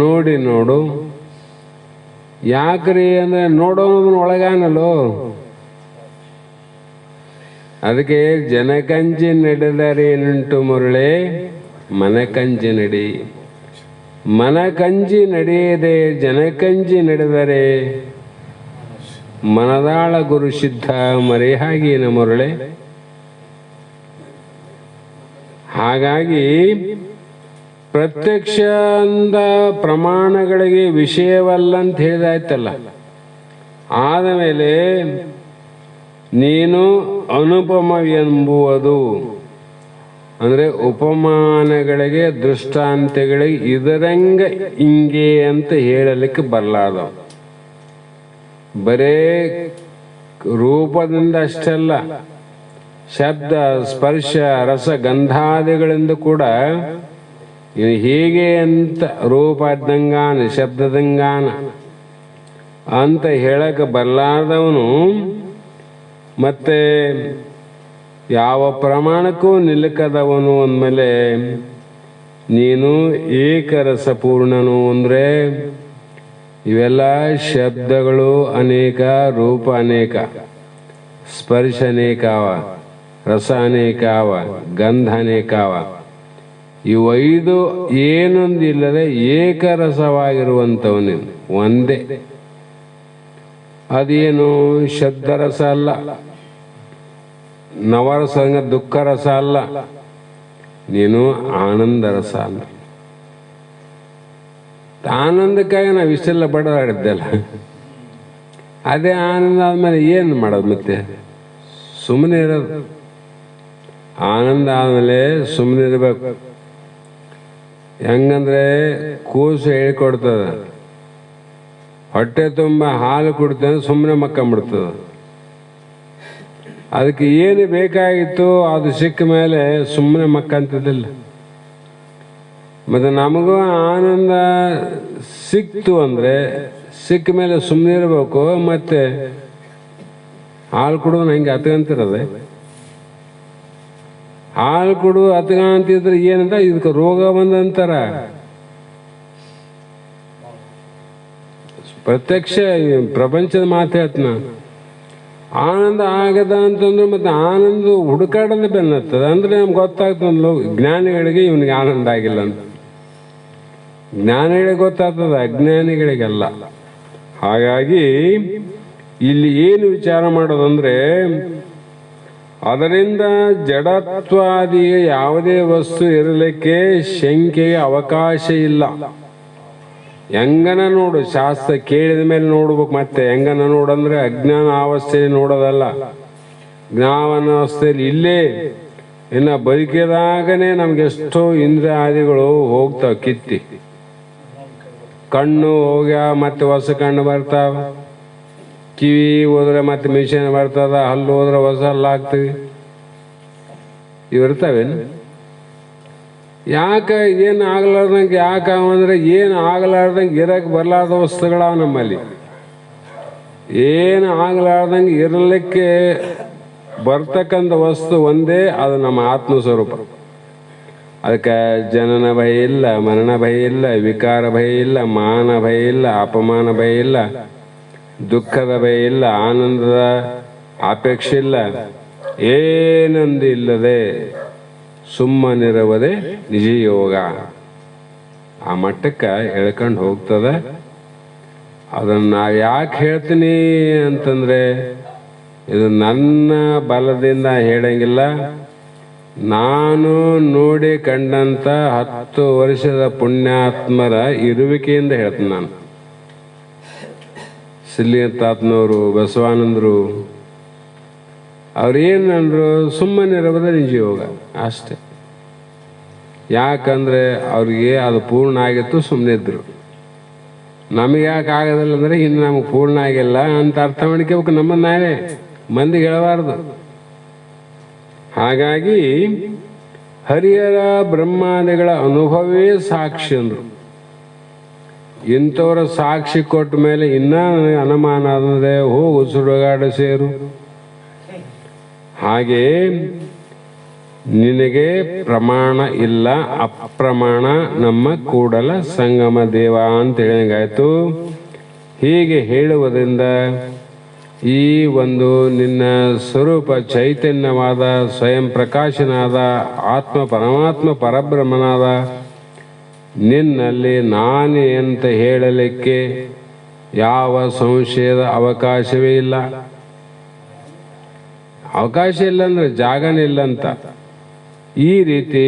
ನೋಡಿ ನೋಡು. ಯಾಕ್ರಿ ಅಂದ್ರೆ ನೋಡೋನ ಒಳಗಾನಲ್ಲೋ. ಅದಕ್ಕೆ ಜನಕಂಜಿ ನಡೆದರೇನುಂಟು ಮುರಳೆ ಮನಕಂಜಿ ನಡಿ. ಮನಕಂಜಿ ನಡೆಯದೆ ಜನಕಂಜಿ ನಡೆದರೆ ಮನದಾಳ ಗುರು ಸಿದ್ಧ ಮರೆಯಾಗಿನ ಮುರಳೆ. ಹಾಗಾಗಿ ಪ್ರತ್ಯಕ್ಷ ಅಂದ ಪ್ರಮಾಣಗಳಿಗೆ ವಿಷಯವಲ್ಲ ಅಂತ ಹೇಳಿದಾಯ್ತಲ್ಲ. ಆದ ಮೇಲೆ ನೀನು ಅನುಪಮವೆಂಬುವುದು ಅಂದ್ರೆ ಉಪಮಾನಗಳಿಗೆ ದೃಷ್ಟಾಂತಗಳಿಗೆ ಇದರಂಗ ಹಿಂಗೆ ಅಂತ ಹೇಳಲಿಕ್ಕೆ ಬರಲಾರ್ದು. ಬರೇ ರೂಪದಿಂದ ಅಷ್ಟಲ್ಲ, ಶಬ್ದ ಸ್ಪರ್ಶ ರಸ ಗಂಧಾದಿಗಳಿಂದ ಕೂಡ ಹೇಗೆ ಅಂತ ರೂಪದಂಗಾನ ಶಬ್ದದಂಗಾನ ಅಂತ ಹೇಳಕ್ಕೆ ಬರಲಾರ್ದವನು ಮತ್ತೆ ಯಾವ ಪ್ರಮಾಣಕ್ಕೂ ನಿಲುಕದವನು ಅಂದಮೇಲೆ ನೀನು ಏಕರಸಪೂರ್ಣನು ಅಂದ್ರೆ ಇವೆಲ್ಲ ಶಬ್ದಗಳು ಅನೇಕ, ರೂಪ ಅನೇಕ, ಸ್ಪರ್ಶ ಅನೇಕಾವ, ರಸ ಅನೇಕಾವ, ಗಂಧ ಅನೇಕಾವ. ಇವು ಏನೊಂದಿಲ್ಲದೆ ಏಕರಸವಾಗಿರುವಂಥವನು ಒಂದೇ. ಅದೇನು ಶಬ್ದರಸ ಅಲ್ಲ, ನವರಸ ದುಃಖ ರಸ ಅಲ್ಲ, ನೀನು ಆನಂದ ರಸ ಅಲ್ಲ. ಆನಂದಕ್ಕಾಗಿ ನಾವು ಇಷ್ಟೆಲ್ಲ ಬಡದಾಡಿದ್ದಲ್ಲ. ಅದೇ ಆನಂದ ಆದ್ಮೇಲೆ ಏನು ಮಾಡೋದು? ಮತ್ತೆ ಸುಮ್ಮನೆ ಇರೋದು. ಆನಂದ ಆದ್ಮೇಲೆ ಸುಮ್ಮನೆ ಇರಬೇಕು. ಹೆಂಗಂದ್ರೆ ಕೂಸು ಹೇಳ್ಕೊಡ್ತದ, ಹೊಟ್ಟೆ ತುಂಬ ಹಾಲು ಕುಡ್ತಂದ್ರೆ ಸುಮ್ಮನೆ ಮಕ್ಕಂಬಿಡ್ತದ. ಅದಕ್ಕೆ ಏನು ಬೇಕಾಗಿತ್ತು ಅದು ಸಿಕ್ಕ ಮೇಲೆ ಸುಮ್ಮನೆ ಮಕ್ಕಂತದಿಲ್ಲ. ಮತ್ತೆ ನಮಗೂ ಆನಂದ ಸಿಕ್ತು ಅಂದ್ರೆ ಸಿಕ್ಕ ಮೇಲೆ ಸುಮ್ಮನೆ ಇರಬೇಕು. ಮತ್ತೆ ಹಾಲು ಕುಡಿದು ಹಂಗೆ ಹತ್ಕಂತಿರೋದೆ. ಹಾಲು ಕುಡಿದು ಹತ್ಕಂತಿದ್ರೆ ಏನಂತ ಇದಕ್ಕೆ ರೋಗ ಬಂದಂತಾರ. ಪ್ರತ್ಯಕ್ಷ ಪ್ರಪಂಚದ ಮಾತು ಹೇಳ್ತನ. ಆನಂದ ಆಗದ ಅಂತಂದ್ರೆ ಮತ್ತೆ ಆನಂದ ಹುಡುಕಾಡೋದೇ ಬೆನ್ನತ್ತದ. ಅಂದ್ರೆ ನಮ್ಗೆ ಗೊತ್ತಾಗ್ತದಲ್ಲ, ಜ್ಞಾನಿಗಳಿಗೆ ಇವನಿಗೆ ಆನಂದ ಆಗಿಲ್ಲ ಅಂತ. ಜ್ಞಾನಿಗಳಿಗೆ ಗೊತ್ತಾಗ್ತದ, ಅಜ್ಞಾನಿಗಳಿಗೆಲ್ಲ. ಹಾಗಾಗಿ ಇಲ್ಲಿ ಏನು ವಿಚಾರ ಮಾಡೋದಂದ್ರೆ ಅದರಿಂದ ಜಡತ್ವಾದಿಗೆ ಯಾವುದೇ ವಸ್ತು ಇರಲಿಕ್ಕೆ ಶಂಕೆಗೆ ಅವಕಾಶ ಇಲ್ಲ. ಹೆಂಗನ ನೋಡು, ಶಾಸ್ತ್ರ ಕೇಳಿದ ಮೇಲೆ ನೋಡ್ಬೇಕು. ಮತ್ತೆ ಹೆಂಗನ ನೋಡಂದ್ರೆ ಅಜ್ಞಾನ ಅವಸ್ಥೆಯಲ್ಲಿ ನೋಡೋದಲ್ಲ. ಜ್ಞಾನ ಅವಸ್ಥೆಯಲ್ಲಿ ಇಲ್ಲೇ ಇನ್ನು ಬದುಕಿದಾಗನೇ ನಮ್ಗೆ ಎಷ್ಟೋ ಇಂದ್ರಿಯ ಆದಿಗಳು ಹೋಗ್ತಾವ ಕಿತ್ತಿ. ಕಣ್ಣು ಹೋಗ್ಯ ಮತ್ತೆ ಹೊಸ ಕಣ್ಣು ಬರ್ತಾವ, ಕಿವಿ ಹೋದ್ರೆ ಮತ್ತೆ ಮಿಷನ್ ಬರ್ತದ, ಹಲ್ಲು ಹೋದ್ರೆ ಹೊಸ ಹಲ್ಲಾಗ್ತವೆ. ಇವಿರ್ತಾವೇನು? ಯಾಕೆ ಏನು ಆಗ್ಲಾರ್ದಂಗೆ ಯಾಕೆ ಅಂದ್ರೆ ಏನು ಆಗ್ಲಾರ್ದಂಗೆ ಇರಕ್ಕೆ ಬರ್ಲಾರ್ದ ವಸ್ತುಗಳವ ನಮ್ಮಲ್ಲಿ. ಏನು ಆಗ್ಲಾರ್ದಂಗೆ ಇರಲಿಕ್ಕೆ ಬರ್ತಕ್ಕಂಥ ವಸ್ತು ಒಂದೇ, ಅದು ನಮ್ಮ ಆತ್ಮಸ್ವರೂಪ. ಅದಕ್ಕೆ ಜನನ ಭಯ ಇಲ್ಲ, ಮರಣ ಭಯ ಇಲ್ಲ, ವಿಕಾರ ಭಯ ಇಲ್ಲ, ಮಾನ ಭಯ ಇಲ್ಲ, ಅಪಮಾನ ಭಯ ಇಲ್ಲ, ದುಃಖದ ಭಯ ಇಲ್ಲ, ಆನಂದದ ಅಪೇಕ್ಷೆ ಇಲ್ಲ, ಏನೊಂದು ಇಲ್ಲದೆ ಸುಮ್ಮನಿರುವುದೇ ನಿಜ ಯೋಗ. ಆ ಮಟ್ಟಕ್ಕೆ ಎಳ್ಕೊಂಡು ಹೋಗ್ತದೆ. ಅದನ್ನು ನಾವು ಯಾಕೆ ಹೇಳ್ತೀನಿ ಅಂತಂದರೆ, ಇದು ನನ್ನ ಬಲದಿಂದ ಹೇಳಂಗಿಲ್ಲ, ನಾನು ನೋಡಿ ಕಂಡಂಥ 10 ವರ್ಷದ ಪುಣ್ಯಾತ್ಮರ ಇರುವಿಕೆಯಿಂದ ಹೇಳ್ತೀನಿ ನಾನು. ಸಿಲ್ಲಿಯತ್ತಾತ್ನವರು, ಬಸವಾನಂದರು ಅವ್ರೇನಂದ್ರು, ಸುಮ್ಮನಿರುವುದೇ ನಿಜ ಯೋಗ ಅಷ್ಟೆ. ಯಾಕಂದರೆ ಅವ್ರಿಗೆ ಅದು ಪೂರ್ಣ ಆಗಿತ್ತು, ಸುಮ್ಮನೆ ಇದ್ರು. ನಮಗೆ ಯಾಕೆ ಆಗೋದಿಲ್ಲ ಅಂದರೆ ಇನ್ನು ನಮಗೆ ಪೂರ್ಣ ಆಗಿಲ್ಲ ಅಂತ ಅರ್ಥ ಮಾಡ್ಕೋಬೇಕು. ನಮ್ಮನ್ನು ನಾವೇ ಮಂದಿಗೆ ಹೇಳಬಾರ್ದು. ಹಾಗಾಗಿ ಹರಿಹರ ಬ್ರಹ್ಮಾದಿಗಳ ಅನುಭವವೇ ಸಾಕ್ಷಿ ಅಂದರು. ಇಂಥವ್ರ ಸಾಕ್ಷಿ ಕೊಟ್ಟ ಮೇಲೆ ಇನ್ನೂ ನನಗೆ ಅನುಮಾನ ಅಂದರೆ ಹೋಗು ಸುಡುಗಾಡ ಸೇರು. ಹಾಗೆ ನಿನಗೆ ಪ್ರಮಾಣ ಇಲ್ಲ, ಅಪ್ರಮಾಣ ನಮ್ಮ ಕೂಡಲ ಸಂಗಮ ದೇವ ಅಂತ ಹೇಳಿದಂಗಾಯ್ತು. ಹೀಗೆ ಹೇಳುವುದರಿಂದ ಈ ಒಂದು ನಿನ್ನ ಸ್ವರೂಪ ಚೈತನ್ಯವಾದ ಸ್ವಯಂ ಪ್ರಕಾಶನಾದ ಆತ್ಮ ಪರಮಾತ್ಮ ಪರಬ್ರಹ್ಮನಾದ ನಿನ್ನಲ್ಲಿ ನಾನೇ ಅಂತ ಹೇಳಲಿಕ್ಕೆ ಯಾವ ಸಂಶಯದ ಅವಕಾಶವೇ ಇಲ್ಲ. ಅವಕಾಶ ಇಲ್ಲ ಅಂದರೆ ಜಾಗನೇ ಇಲ್ಲ ಅಂತ. ಈ ರೀತಿ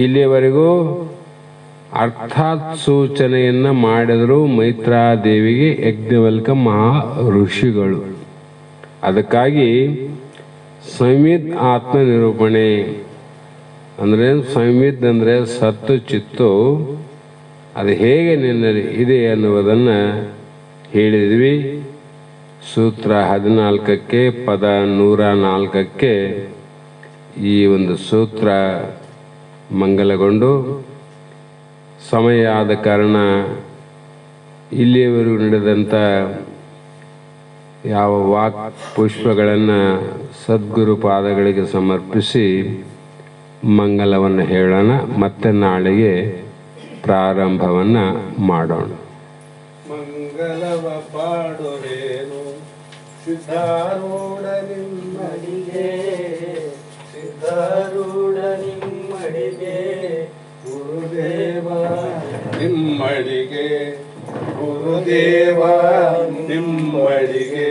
ಇಲ್ಲಿಯವರೆಗೂ ಅರ್ಥಾತ್ ಸೂಚನೆಯನ್ನು ಮಾಡಿದರು ಮೈತ್ರಾದೇವಿಗೆ ಯಜ್ಞವಲ್ಕ ಮಹಾ ಋಷಿಗಳು. ಅದಕ್ಕಾಗಿ ಸಂವಿದ್ ಆತ್ಮ ನಿರೂಪಣೆ ಅಂದರೆ, ಸಂವಿದ್ ಅಂದರೆ ಸತ್ತು ಚಿತ್ತು, ಅದು ಹೇಗೆ ನಿನ್ನಲ್ಲಿ ಇದೆ ಅನ್ನುವುದನ್ನು ಹೇಳಿದ್ವಿ. ಸೂತ್ರ 14ಕ್ಕೆ ಪದ 104ಕ್ಕೆ ಈ ಒಂದು ಸೂತ್ರ ಮಂಗಲಗೊಂಡು, ಸಮಯ ಆದ ಕಾರಣ ಇಲ್ಲಿಯವರೆಗೂ ನಡೆದಂಥ ಯಾವ ವಾಕ್ ಪುಷ್ಪಗಳನ್ನು ಸದ್ಗುರು ಪಾದಗಳಿಗೆ ಸಮರ್ಪಿಸಿ ಮಂಗಲವನ್ನು ಹೇಳೋಣ. ಮತ್ತೆ ನಾಳೆಗೆ ಪ್ರಾರಂಭವನ್ನು ಮಾಡೋಣ. ಮಂಗಲವ ಪಾಡುವೇನು ಸಿದ್ಧಾರೂಢ ನಿಮ್ಮಡಿಗೆ, ಸಿದ್ಧಾರೂಢ ನಿಮ್ಮಡಿಗೆ, ಗುರುದೇವ ನಿಮ್ಮಡಿಗೆ, ಗುರುದೇವ ನಿಮ್ಮಡಿಗೆ.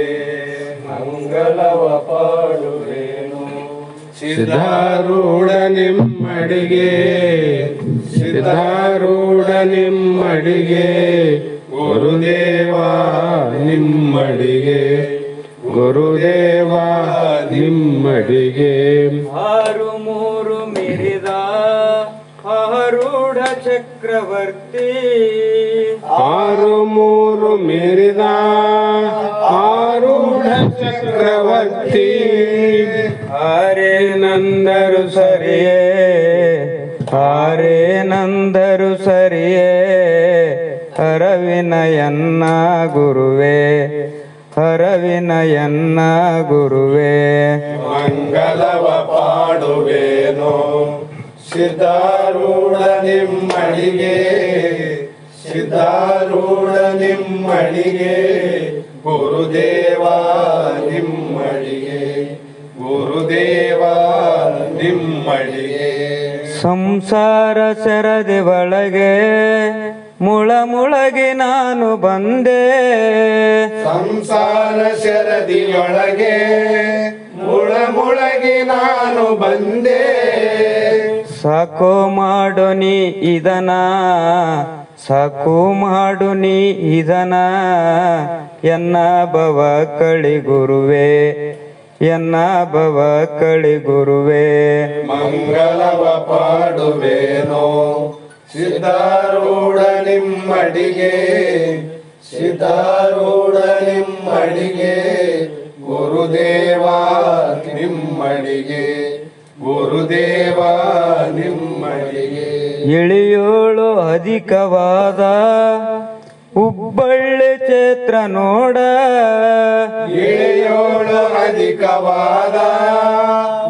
ಮಂಗಲವ ಪಾಡುವೇನು ಸಿದ್ಧಾರೂಢ ನಿಮ್ಮಡಿಗೆ, ಸಿದ್ಧಾರೂಢ ನಿಮ್ಮಡಿಗೆ, ಗುರುದೇವ ನಿಮ್ಮಡಿಗೆ, ಗುರುದೇವ ನಿಮ್ಮಡಿಗೆ. 6 3 ಮಿರಿದ ಆರೂಢ ಚಕ್ರವರ್ತಿ, 6 3 ಮಿರಿದ ಆರೂಢ ಚಕ್ರವರ್ತಿ. ಆರೇ ನಂದರು ಸರಿಯೇ, ಆರೇ ನಂದರು ಸರಿಯೇ, ಹರವಿನಯನ್ನ ಗುರುವೇ, ಹರವಿನಯನ್ನ ಗುರುವೇ. ಮಂಗಲವ ಪಾಡುವೇನೋ ಸಿದ್ಧಾರೂಢ ನಿಮ್ಮಡಿಗೆ, ಸಿದ್ಧಾರೂಢ ನಿಮ್ಮಡಿಗೆ, ಗುರುದೇವ ನಿಮ್ಮಡಿಗೆ, ಗುರುದೇವ ನಿಮ್ಮಡಿಗೆ. ಸಂಸಾರ ಸೆರದಿ ಒಳಗೆ ಮುಳ ಮುಳಗಿ ನಾನು ಬಂದೆ, ಸಂಸಾರ ಶರದಿಯೊಳಗೆ ಮುಳ ಮುಳಗಿ ನಾನು ಬಂದೆ. ಸಾಕೋ ಮಾಡು ನೀ ಇದನ, ಸಾಕು ಮಾಡು ನೀ ಇದನ, ಎನ್ನ ಭವ ಕಳಿ ಗುರುವೇ, ಎನ್ನ ಭವ ಕಳಿ ಗುರುವೇ. ಮಂಗಲವ ಪಾಡುವೇನೋ ಸಿದ್ಧಾರೂಢ ನಿಮ್ಮಡಿಗೆ, ಸಿದ್ಧಾರೂಢ ನಿಮ್ಮಡಿಗೆ, ಗುರುದೇವ ನಿಮ್ಮಡಿಗೆ, ಗುರುದೇವ ನಿಮ್ಮಡಿಗೆ. ಇಳಿಯೋಳು ಅಧಿಕವಾದ ಹುಬ್ಬಳ್ಳಿ ಕ್ಷೇತ್ರ ನೋಡ, ಇಳಿಯೋಳು ಅಧಿಕವಾದ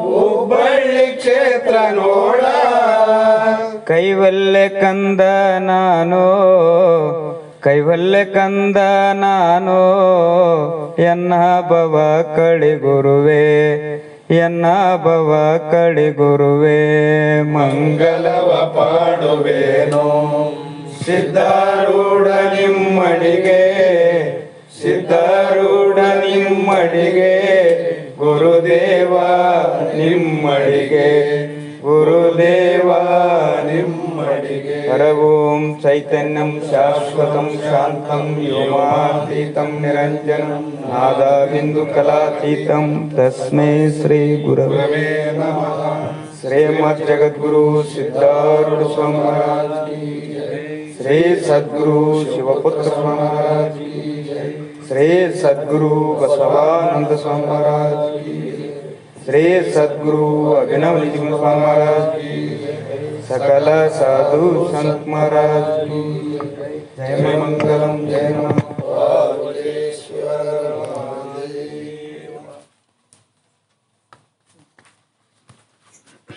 ಹುಬ್ಬಳ್ಳಿ ಕ್ಷೇತ್ರ ನೋಡ. ಕೈವಲ್ಯ ಕಂದ ನಾನು ಕೈವಲ್ಯ ಕಂದ ನಾನು ಎನ್ನ ಭವ ಕಳಿ ಗುರುವೇ ಎನ್ನ ಭವ ಕಳಿ ಗುರುವೇ ಮಂಗಲವ ಪಾಡುವೇನೋ ಸಿದ್ಧಾರೂಢ ನಿಮ್ಮಡಿಗೆ ಸಿದ್ಧಾರೂಢ ನಿಮ್ಮಡಿಗೆ ಗುರುದೇವ ನಿಮ್ಮಡಿಗೆ ಗುರುದೇವ ನಿಮ್ಮಡಿಗೆ ಹರ ಓಂ ಚೈತನ್ಯಂ ಶಾಶ್ವತಂ ಶಾಂತಂ ವ್ಯೋಮಾತೀತಂ ನಿರಂಜನಂ ನಾದ ಬಿಂದು ಕಲಾತೀತಂ ತಸ್ಮೈ ಶ್ರೀ ಗುರವೇ ಗುರವೇ ನಮಃ. ಶ್ರೀಮದ್ ಜಗದ್ಗುರು ಸಿದ್ಧಾರೂಢ ಸ್ವಾಮಿ ಮಹಾರಾಜ್ ಕಿ ಜೈ. ಶ್ರೀ ಸದ್ಗುರು ಶಿವಪುತ್ರ ಸ್ವಾಮಿ ಮಹಾರಾಜ್ ಕಿ ಜೈ. ಶ್ರೀ ಸದ್ಗುರು ಬಸವಾನಂದ ಸ್ವಾಮಿ ಮಹಾರಾಜ್ ಕಿ ಜೈ. ಶ್ರೀ ಸದ್ಗುರು ಅಭಿನವ ನಿಧಿ ಸ್ವಾಮಿ ಮಹಾರಾಜ್ ಕಿ ಜೈ. सकल साधु संत महाराज की जय मंगलम जय नमः